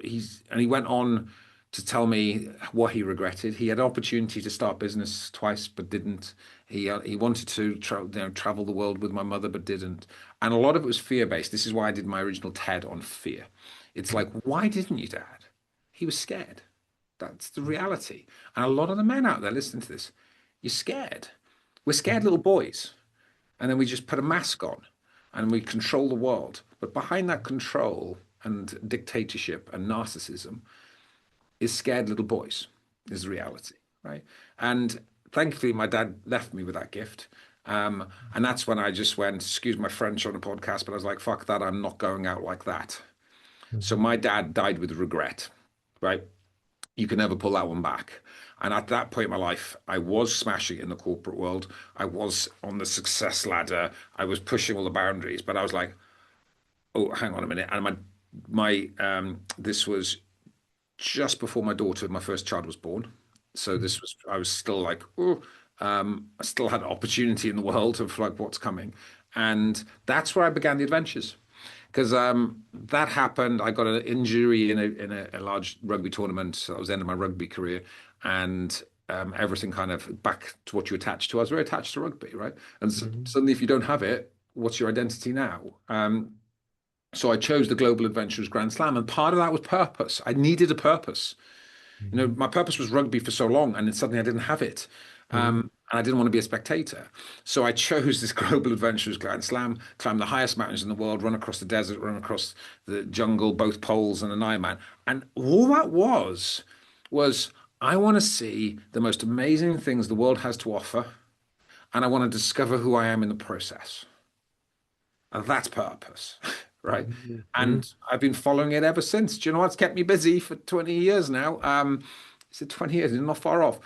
he went on to tell me what he regretted. He had an opportunity to start business twice, but didn't. He wanted to travel the world with my mother, but didn't. And a lot of it was fear-based. This is why I did my original TED on fear. It's like, why didn't you, Dad? He was scared. That's the reality. And a lot of the men out there listening to this, you're scared. We're scared little boys. And then we just put a mask on and we control the world. But behind that control and dictatorship and narcissism is scared little boys, is the reality, right? And thankfully, my dad left me with that gift. And that's when I just went, excuse my French on a podcast, but I was like, fuck that, I'm not going out like that. So my dad died with regret, right? You can never pull that one back. And at that point in my life, I was smashing it in the corporate world. I was on the success ladder. I was pushing all the boundaries, but I was like, oh, hang on a minute. And this was just before my first child was born. So I was still like, oh, I still had opportunity in the world of like what's coming. And that's where I began the adventures. Because that happened. I got an injury in a large rugby tournament. So that was the end of my rugby career. And everything kind of back to what you attached to. I was very attached to rugby, right? And so, suddenly, if you don't have it, what's your identity now? So I chose the Global Adventurers Grand Slam, and part of that was purpose. I needed a purpose. You know, my purpose was rugby for so long, and then suddenly I didn't have it. And I didn't want to be a spectator. So I chose this Global Adventurers Grand Slam, climb the highest mountains in the world, run across the desert, run across the jungle, both poles, and an Ironman. And all that was I want to see the most amazing things the world has to offer, and I want to discover who I am in the process. And that's purpose, right? And I've been following it ever since. Do you know what's kept me busy for 20 years now? Is it 20 years? It's not far off.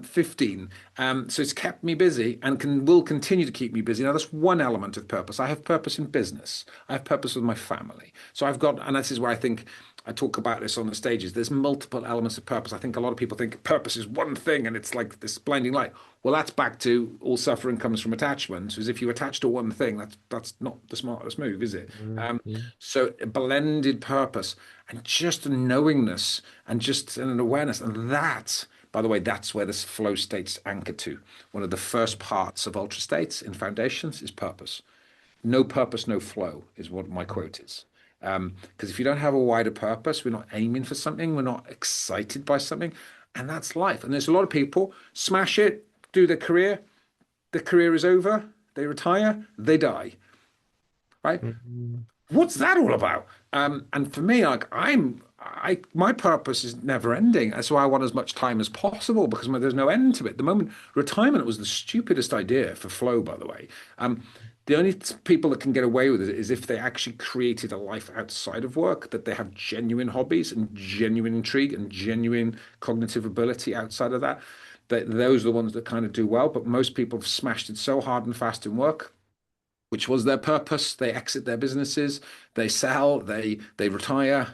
15. So it's kept me busy and will continue to keep me busy. Now, that's one element of purpose. I have purpose in business. I have purpose with my family. So I've got, and this is where I think I talk about this on the stages. There's multiple elements of purpose. I think a lot of people think purpose is one thing and it's like this blinding light. Well, that's back to all suffering comes from attachment. Because if you attach to one thing, that's not the smartest move, is it? So a blended purpose and just a knowingness and just an awareness. And that, by the way, that's where this flow state's anchored to. One of the first parts of ultra states in foundations is purpose. No purpose, no flow is what my quote is. Because if you don't have a wider purpose, we're not aiming for something, we're not excited by something, and that's life. And there's a lot of people smash it, do their career, the career is over, they retire, they die, right? What's that all about? And for me, like my purpose is never ending. That's why I want as much time as possible because there's no end to it. The moment retirement was the stupidest idea for flow, by the way. The only people that can get away with it is if they actually created a life outside of work, that they have genuine hobbies and genuine intrigue and genuine cognitive ability outside of that. That those are the ones that kind of do well. But most people have smashed it so hard and fast in work, which was their purpose. They exit their businesses, they sell, they retire,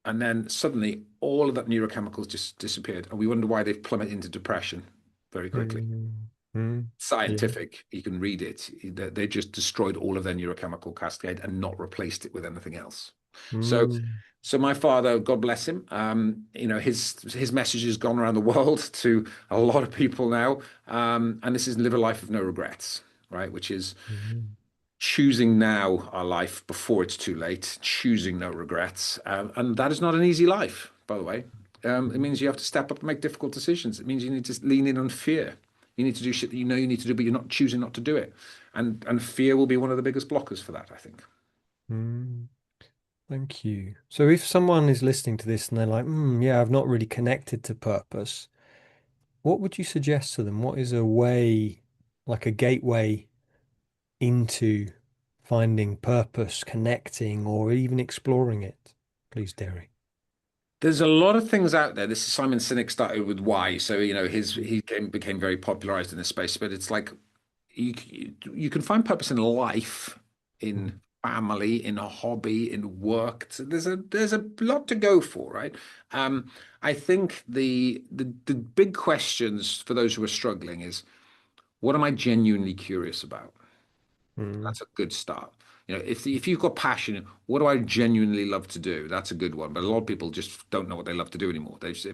and then suddenly all of that neurochemicals just disappeared. And we wonder why they've plummeted into depression very quickly. Scientific, you can read it. They just destroyed all of their neurochemical cascade and not replaced it with anything else. So my father, God bless him, his message has gone around the world to a lot of people now. And this is live a life of no regrets, right? Which is choosing now our life before it's too late, choosing no regrets. And that is not an easy life, by the way. It means you have to step up and make difficult decisions. It means you need to lean in on fear. You need to do shit that you know you need to do, but you're not choosing not to do it. And fear will be one of the biggest blockers for that, I think. Thank you. So if someone is listening to this and they're like, yeah, I've not really connected to purpose, what would you suggest to them? What is a way, like a gateway into finding purpose, connecting, or even exploring it? Please, Deri. There's a lot of things out there. This is Simon Sinek started with why. So, became very popularized in this space, but it's like you can find purpose in life, in family, in a hobby, in work. So there's a lot to go for, right? I think the big questions for those who are struggling is what am I genuinely curious about? That's a good start. If you've got passion, what do I genuinely love to do? That's a good one. But a lot of people just don't know what they love to do anymore. If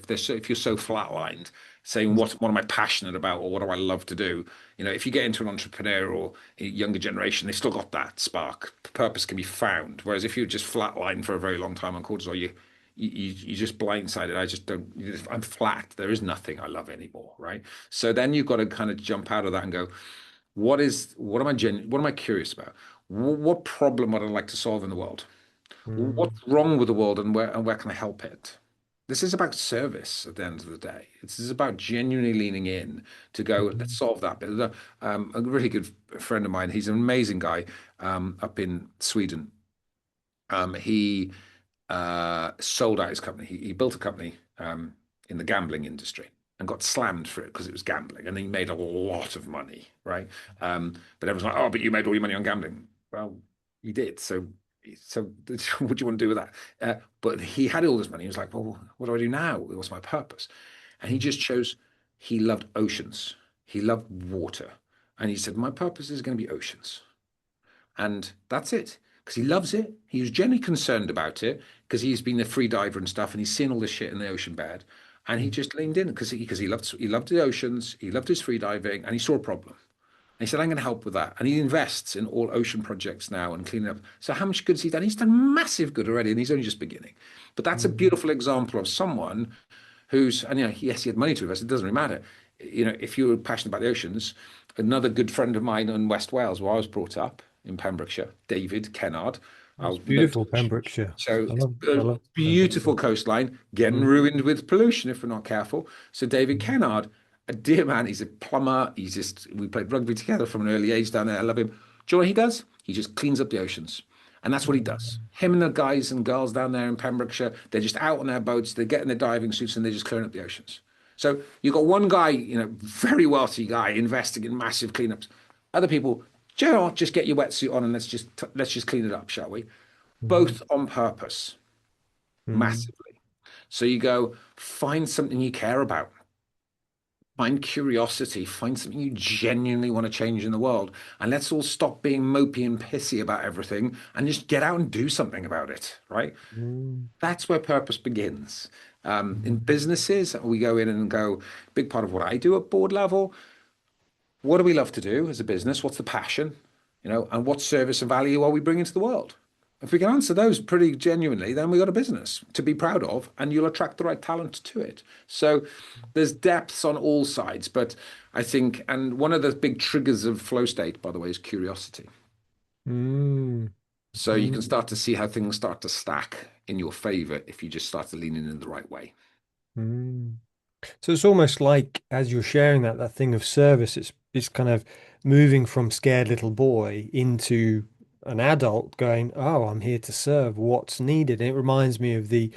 you're so flatlined, saying what am I passionate about or what do I love to do? If you get into an entrepreneur or a younger generation, they've still got that spark. Purpose can be found. Whereas if you're just flatlined for a very long time on cortisol, you just blindsided. I just don't. I'm flat. There is nothing I love anymore, right? So then you've got to kind of jump out of that and go, what am I curious about? What problem would I like to solve in the world? Mm, What's wrong with the world, and where can I help it? This is about service at the end of the day. This is about genuinely leaning in to go, let's mm, solve that bit. A really good friend of mine, he's an amazing guy up in Sweden. He sold out his company. He built a company in the gambling industry and got slammed for it because it was gambling, and he made a lot of money, right? But everyone's like, "Oh, but you made all your money on gambling." Well, he did. So what do you want to do with that? But he had all this money. He was like, "Well, what do I do now? What's my purpose?" And he mm, just chose. He loved oceans. He loved water, and he said, "My purpose is going to be oceans." And that's it. Because he loves it. He was genuinely concerned about it because he's been a free diver and stuff, and he's seen all this shit in the ocean bed. And he mm, just leaned in because he loved the oceans, he loved his free diving, and he saw a problem. And he said, "I'm going to help with that." And he invests in all ocean projects now and cleaning up. So how much good has he done? He's done massive good already, and he's only just beginning. But that's a mm. beautiful example of someone who's, and yes, he had money to invest. It doesn't really matter. If you're passionate about the oceans, another good friend of mine in West Wales, where I was brought up in Pembrokeshire, David Kennard. It's I'll no beautiful, touch. Pembrokeshire. So I it's love, I a love beautiful Pembrokeshire. coastline, getting Mm, ruined with pollution if we're not careful. So David mm, Kennard, a dear man, he's a plumber. We played rugby together from an early age down there. I love him. Do you know what he does? He just cleans up the oceans. And that's what he does. mm, Him and the guys and girls down there in Pembrokeshire, they're just out on their boats, they're getting their diving suits and they're just clearing up the oceans. So you've got one guy, very wealthy guy investing in massive cleanups. Other people, do you know what? Just get your wetsuit on and let's just clean it up, shall we? mm, Both on purpose, mm, massively. So you go find something you care about. Find curiosity, find something you genuinely want to change in the world. And let's all stop being mopey and pissy about everything and just get out and do something about it, right? mm, That's where purpose begins. In mm, businesses, we go in and go, big part of what I do at board level, what do we love to do as a business? What's the passion? And what service and value are we bringing to the world? If we can answer those pretty genuinely, then we got a business to be proud of, and you'll attract the right talent to it. So there's depths on all sides, but I think, and one of the big triggers of flow state, by the way, is curiosity. mm, So you can mm, start to see how things start to stack in your favor if you just start to lean in the right way. mm. So it's almost like as you're sharing that thing of service, it's kind of moving from scared little boy into an adult going, "Oh, I'm here to serve. What's needed?" And it reminds me of the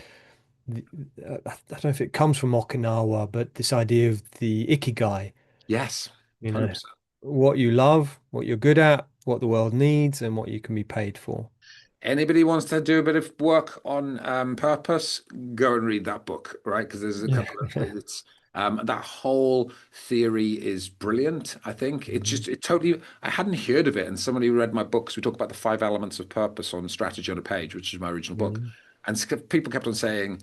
I don't know if it comes from Okinawa, but this idea of the ikigai, Yes, you know, 100%. what you love, what you're good at, what the world needs, and what you can be paid for. Anybody wants to do a bit of work on purpose, go and read that book, right? Because there's a Yeah. couple of it's that whole theory is brilliant. I think Mhm. it totally. I hadn't heard of it, and somebody read my books. We talk about the five elements of purpose on Strategy on a Page, which is my original book, Mm. and people kept on saying,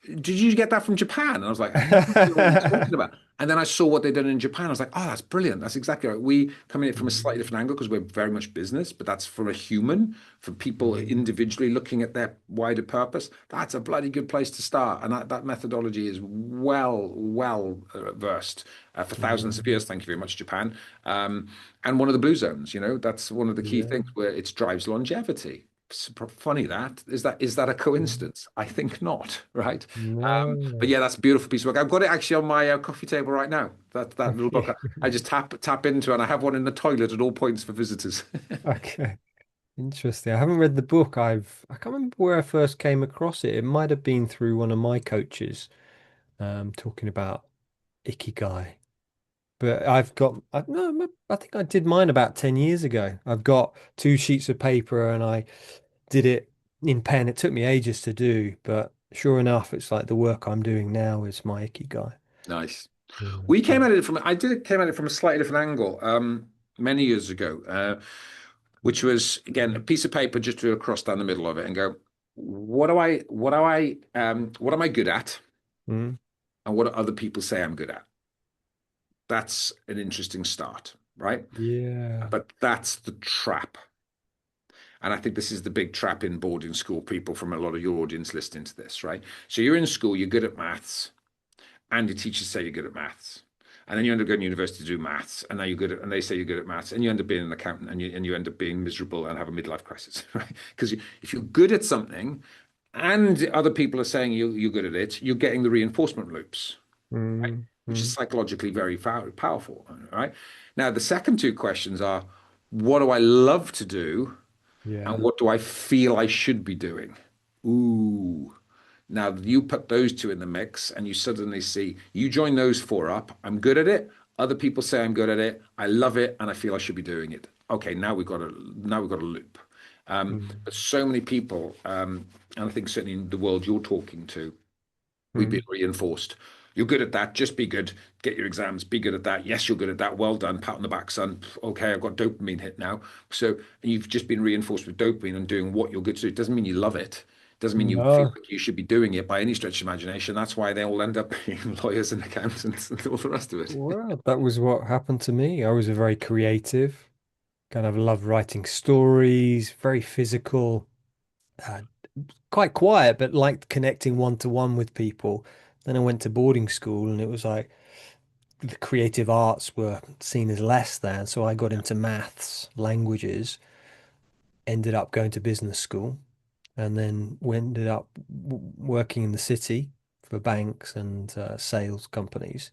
"Did you get that from Japan?" And I was like, "I have no idea what you're talking about." And then I saw what they'd done in Japan. I was like, "Oh, that's brilliant. That's exactly right." We come in it from a slightly Mm, different angle because we're very much business, but that's from a human, for people mm, individually looking at their wider purpose. That's a bloody good place to start. And that methodology is well versed for thousands of mm. years. Thank you very much, Japan. And one of the blue zones, that's one of the key Yeah. things where it drives longevity. Funny that a Mm. coincidence? I think not, right? But No. yeah, that's a beautiful piece of work. I've got it actually on my coffee table right now. That little book. Okay. I just tap into, and I have one in the toilet at all points for visitors. Okay. Interesting. I haven't read the book. I can't remember where I first came across it. It might have been through one of my coaches, talking about Ikigai. But no, I think I did mine about 10 years ago. I've got two sheets of paper and I did it in pen. It took me ages to do, but sure enough, it's like the work I'm doing now is my Ikigai. Nice. Yeah, I came at it from a slightly different angle many years ago. which was again a piece of paper, just drew a cross down the middle of it and go, what am I good at, Mm. and what do other people say I'm good at? That's an interesting start, right? Yeah. But that's the trap. And I think this is the big trap in boarding school people from a lot of your audience listening to this, right? So you're in school, you're good at maths, and your teachers say you're good at maths. And then you end up going to university to do maths, and now you're good at, and they say you're good at maths, and you end up being an accountant, and you end up being miserable and have a midlife crisis, right? Because if you're good at something, and other people are saying you're good at it, you're getting the reinforcement loops, right? Mm. Which is Mm. psychologically very powerful, right? Now, the second two questions are, what do I love to do? And Yeah. what do I feel I should be doing? Ooh. Now you put those two in the mix and you suddenly see, you join those four up. I'm good at it. Other people say I'm good at it. I love it and I feel I should be doing it. Okay, now we've got a loop. But Mm. so many people, and I think certainly in the world you're talking to, we've been Mm. reinforced. You're good at that. Just be good. Get your exams. Be good at that. Yes, you're good at that. Well done. Pat on the back, son. Okay, I've got dopamine hit now. So you've just been reinforced with dopamine and doing what you're good to do. It doesn't mean you love it. It doesn't mean you feel No. like you should be doing it by any stretch of imagination. That's why they all end up being lawyers and accountants and all the rest of it. Well, that was what happened to me. I was a very creative, kind of loved writing stories, very physical, uh, quite quiet, but liked connecting one to one with people. Then I went to boarding school and it was like the creative arts were seen as less than. So I got into maths, languages, ended up going to business school, and then we ended up working in the city for banks and sales companies.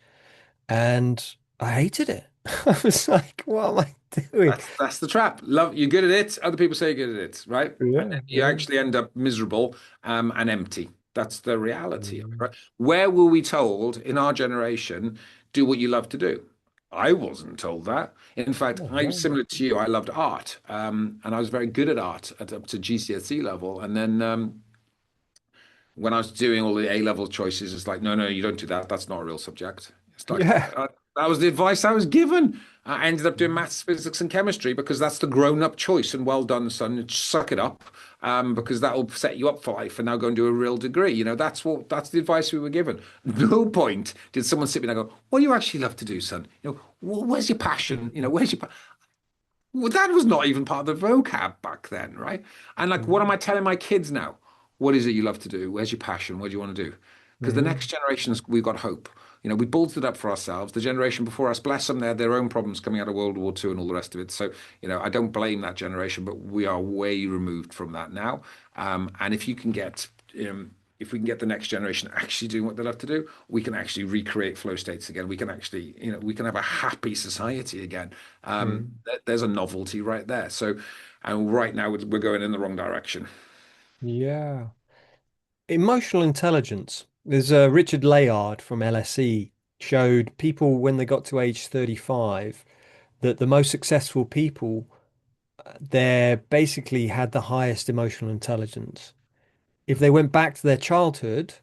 And I hated it. I was like, what am I doing? That's the trap. Love, you're good at it. Other people say you're good at it, right? And then Yeah, you yeah. actually end up miserable and empty. That's the reality of it, Mm. right? Where were we told in our generation, do what you love to do? I wasn't told that. In fact, Oh, I'm no. similar to you. I loved art, and I was very good at art up to GCSE level. And then when I was doing all the A level choices, it's like, no, no, you don't do that. That's not a real subject. It's like, Yeah. that was the advice I was given. I ended up doing maths, physics, and chemistry because that's the grown up choice. And well done, son. Suck it up, because that'll set you up for life. And now go and do a real degree. That's the advice we were given. No point did someone sit me there and go, what do you actually love to do, son? Where's your passion? Where's your well, that was not even part of the vocab back then, right? And like, what am Mm. I telling my kids now? What is it you love to do? Where's your passion? What do you want to do? Because the Mm. next generations, we've got hope. We bolted up for ourselves. The generation before us, bless them, they had their own problems coming out of World War II and all the rest of it. So, I don't blame that generation, but we are way removed from that now. And if we can get the next generation actually doing what they love to do, we can actually recreate flow states again. We can actually, we can have a happy society again. Mm. There's a novelty right there. So, and right now we're going in the wrong direction. Yeah. Emotional intelligence. There's Richard Layard from LSE showed people when they got to age 35 that the most successful people, they basically had the highest emotional intelligence. If they went back to their childhood,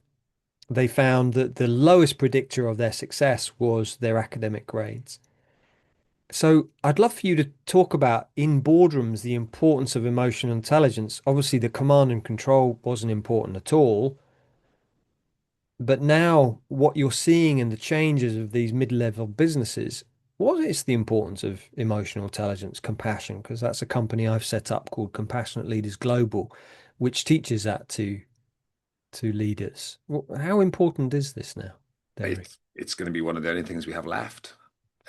they found that the lowest predictor of their success was their academic grades. So I'd love for you to talk about in boardrooms the importance of emotional intelligence. Obviously, the command and control wasn't important at all, but now what you're seeing in the changes of these mid-level businesses, what is the importance of emotional intelligence, compassion? Because that's a company I've set up called Compassionate Leaders Global, which teaches that to leaders. How important is this now, Derry? It's going to be one of the only things we have left.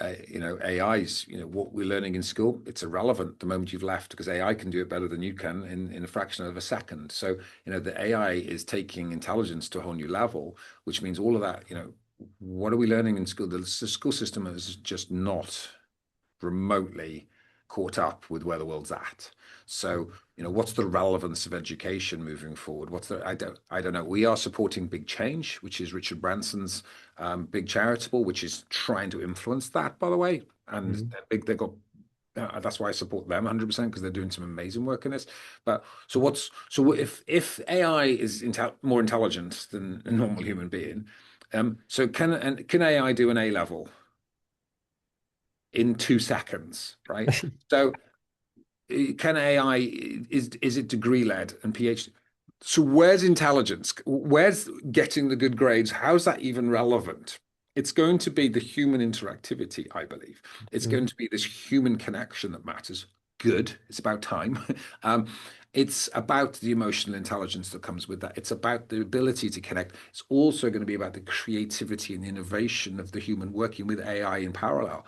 AI's, what we're learning in school, it's irrelevant the moment you've left because AI can do it better than you can in a fraction of a second. So, the AI is taking intelligence to a whole new level, which means all of that, what are we learning in school? The school system is just not remotely caught up with where the world's at. So, what's the relevance of education moving forward? I don't know. We are supporting Big Change, which is Richard Branson's big charitable, which is trying to influence that, by the way. And Mm. they've got that's why I support them 100% because they're doing some amazing work in this. But if AI is more intelligent than a normal human being, so can AI do an A level in 2 seconds, right? So can AI, is it degree led and PhD? So where's intelligence? Where's getting the good grades? How's that even relevant? It's going to be the human interactivity, I believe. It's going Mm, to be this human connection that matters. Good. It's about time. Um, it's about the emotional intelligence that comes with that. It's about the ability to connect. It's also going to be about the creativity and the innovation of the human working with AI in parallel.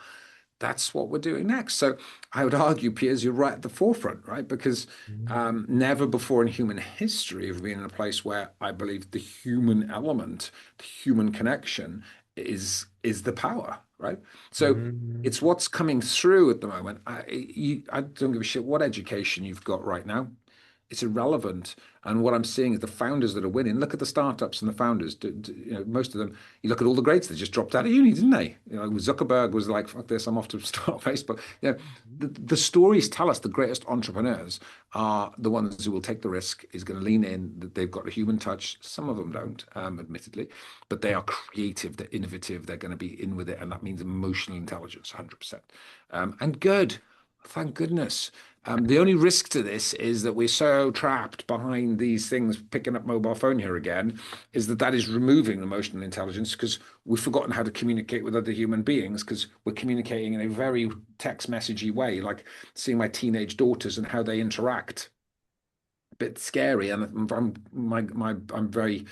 That's what we're doing next. So I would argue, Piers, you're right at the forefront, right? Because mm, never before in human history have we been in a place where I believe the human element, the human connection is the power, right? So mm, it's what's coming through at the moment. I don't give a shit what education you've got right now. It's irrelevant. And what I'm seeing is the founders that are winning. Look at the startups and the founders. Most of them. You look at all the grades they just dropped out of uni, didn't they? Zuckerberg was like, "Fuck this, I'm off to start Facebook." The stories tell us the greatest entrepreneurs are the ones who will take the risk, is going to lean in, that they've got a human touch. Some of them don't, admittedly, but they are creative, they're innovative, they're going to be in with it, and that means emotional intelligence, 100%. And good. Thank goodness. The only risk to this is that we're so trapped behind these things, picking up mobile phone here again, is that is removing emotional intelligence because we've forgotten how to communicate with other human beings because we're communicating in a very text messagey way, like seeing my teenage daughters and how they interact. A bit scary, and I'm very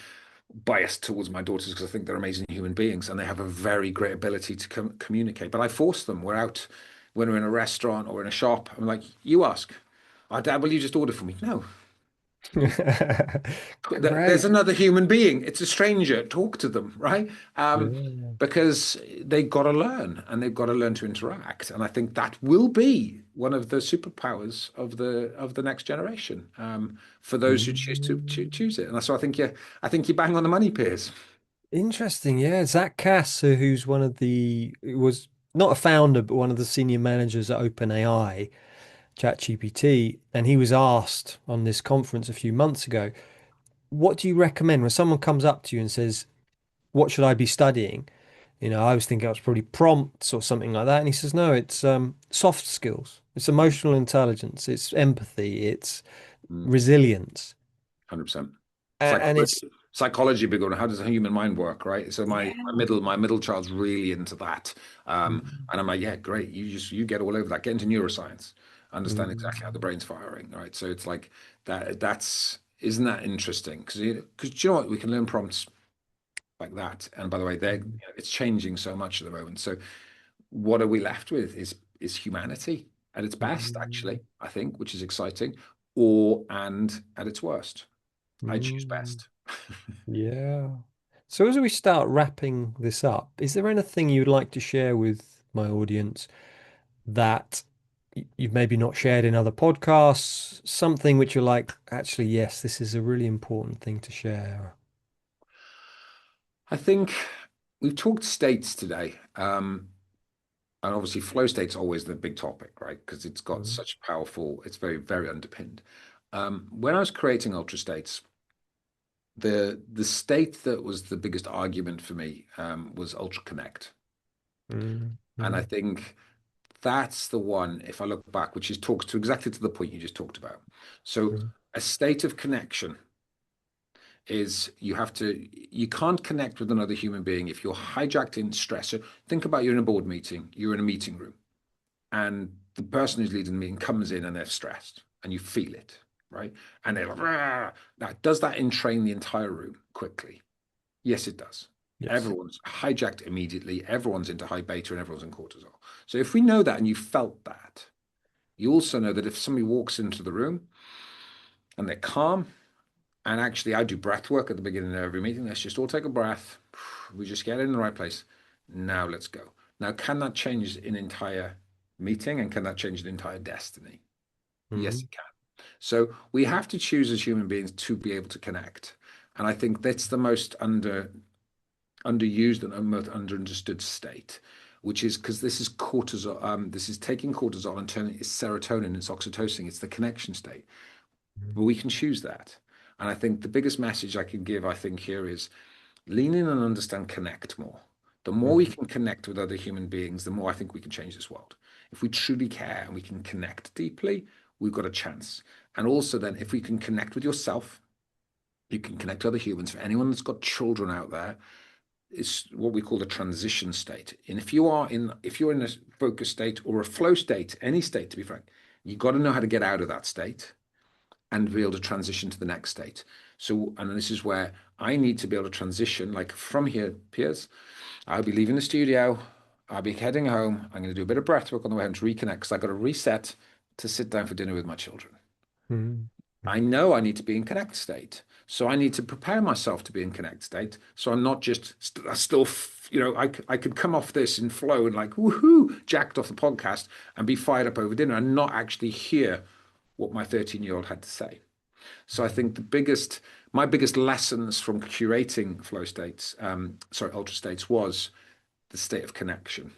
biased towards my daughters because I think they're amazing human beings and they have a very great ability to communicate. But I force them. We're out when we're in a restaurant or in a shop. I'm like, you ask, oh, Dad, will you just order for me? No. There's Great. another human being. It's a stranger. Talk to them, right? Yeah. Because they've got to learn and they've got to learn to interact. And I think that will be one of the superpowers of the next generation, for those who choose to Mm. choose it. And so I think you bang on the money, Piers. Interesting, yeah. Zach Cass, who's one of the, who was not a founder, but one of the senior managers at OpenAI, ChatGPT, and he was asked on this conference a few months ago, what do you recommend when someone comes up to you and says, what should I be studying? I was thinking it was probably prompts or something like that. And he says, no, it's soft skills. It's emotional intelligence. It's empathy. It's Mm, resilience. 100%. And it's, Psychology big one. How does the human mind work, right? So yeah. my middle child's really into that. Mm, And I'm like, yeah, great. You get all over that. Get into neuroscience. Understand exactly how the mm, brain's firing, right? So it's like that's isn't that interesting? Because you know what? We can learn prompts like that. And by the way, mm, it's changing so much at the moment. So what are we left with is humanity at its best, mm, actually, I think, which is exciting, or and at its worst. I choose mm. best. Yeah. So as we start wrapping this up, is there anything you'd like to share with my audience that you've maybe not shared in other podcasts? Something which you're like, actually, yes, this is a really important thing to share. I think we've talked states today. And obviously flow state's always the big topic, right? Because it's got Mm, such powerful, it's very, very underpinned. When I was creating ultra states, the state that was the biggest argument for me was ultra connect. mm, And I mm, think that's the one, if I look back, which is talks to exactly to the point you just talked about. So mm, a state of connection is you can't connect with another human being if you're hijacked in stress. So think about you're in a board meeting, you're in a meeting room, and the person who's leading the meeting comes in and they're stressed, and you feel it, right? And they're like, "Rah." Now, does that entrain the entire room quickly? Yes, it does. yes. Everyone's hijacked immediately. Everyone's into high beta and everyone's in cortisol. So if we know that and you felt that, you also know that if somebody walks into the room and they're calm, and actually I do breath work at the beginning of every meeting, let's just all take a breath. We just get in the right place. Now let's go. Now, can that change an entire meeting and can that change an entire destiny? Yes, Mm, it can. So we have to choose as human beings to be able to connect. And I think that's the most underused and most understood state, which is because this is cortisol. This is taking cortisol and turning it serotonin, it's oxytocin, it's the connection state. But we can choose that. And I think the biggest message I can give, I think, here is lean in and understand, connect more. The more we mm, can connect with other human beings, the more I think we can change this world. If we truly care and we can connect deeply, we've got a chance. And also, then, if we can connect with yourself, you can connect to other humans. For anyone that's got children out there, it's what we call the transition state. And if you're in a focus state or a flow state, any state, to be frank, you've got to know how to get out of that state and be able to transition to the next state. So, and this is where I need to be able to transition, like from here, Piers, I'll be leaving the studio. I'll be heading home. I'm going to do a bit of breath work on the way home to reconnect because I've got to reset to sit down for dinner with my children. Mm. I know I need to be in connect state. So I need to prepare myself to be in connect state. So I'm not just still, I could come off this in flow and like, woohoo, jacked off the podcast and be fired up over dinner and not actually hear what my 13-year-old had to say. So I think my biggest lessons from curating flow states, ultra states, was the state of connection.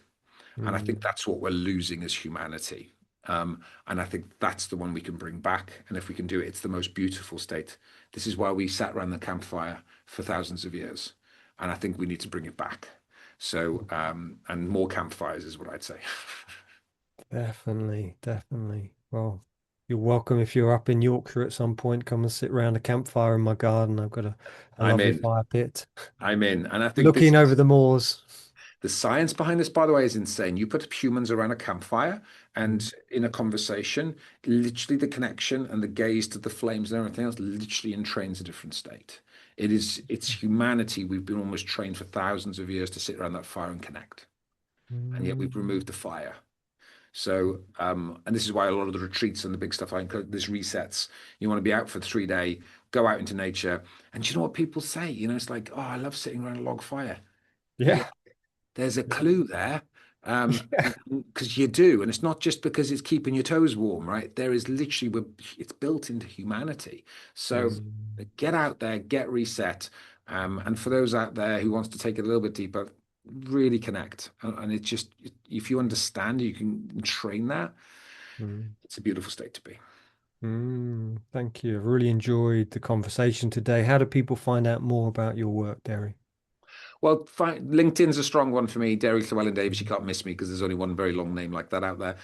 And I think Mm. that's what we're losing as humanity. And I think that's the one we can bring back. And if we can do it, it's the most beautiful state. This is why we sat around the campfire for thousands of years. And I think we need to bring it back. So, and more campfires is what I'd say. Definitely, definitely. Well, you're welcome if you're up in Yorkshire at some point. Come and sit around a campfire in my garden. I've got a I'm lovely in. fire pit, I'm in. And I think this looking over is the moors. the science behind this, by the way, is insane. You put humans around a campfire Mm. and in a conversation, literally the connection and the gaze to the flames and everything else literally entrains a different state. It's humanity. We've been almost trained for thousands of years to sit around that fire and connect. And yet we've Mm. removed the fire. So, and this is why a lot of the retreats and the big stuff, I include this resets. You want to be out for the 3 day, go out into nature. And you know what people say? It's like, oh, I love sitting around a log fire. Yeah, Yeah. there's a Yeah. clue there. Yeah. Because you do, and it's not just because it's keeping your toes warm, right? There is literally, it's built into humanity. So Mm. get out there, get reset. And for those out there who wants to take it a little bit deeper, really connect. And it just, if you understand, you can train that. Mm. It's a beautiful state to be. Thank you. I've really enjoyed the conversation today. How do people find out more about your work, Derry? Well, fine. LinkedIn's a strong one for me. Deri Llewellyn-Davies, you can't miss me because there's only one very long name like that out there.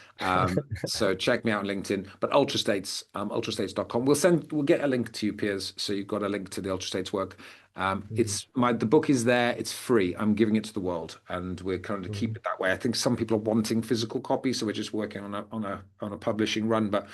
So check me out on LinkedIn. But Ultrastates, ultrastates.com. We'll get a link to you, Piers. So you've got a link to the Ultrastates work. Mm. The book is there. It's free. I'm giving it to the world, and we're going to keep Mm. it that way. I think some people are wanting physical copies, so we're just working on a publishing run. But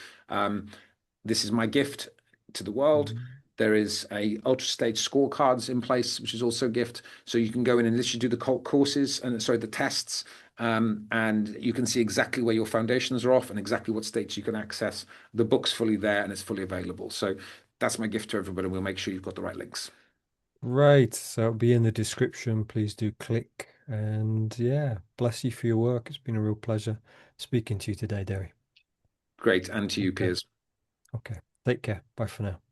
this is my gift to the world. Mm. There is a ultra stage scorecards in place, which is also a gift. So you can go in and literally do the courses and sorry, the tests, and you can see exactly where your foundations are off and exactly what states you can access. The book's fully there and it's fully available. So that's my gift to everybody. We'll make sure you've got the right links. Right. So it'll be in the description. Please do click. And yeah, bless you for your work. It's been a real pleasure speaking to you today, Derry. Great. And to you, Okay. Piers. Okay. Take care. Bye for now.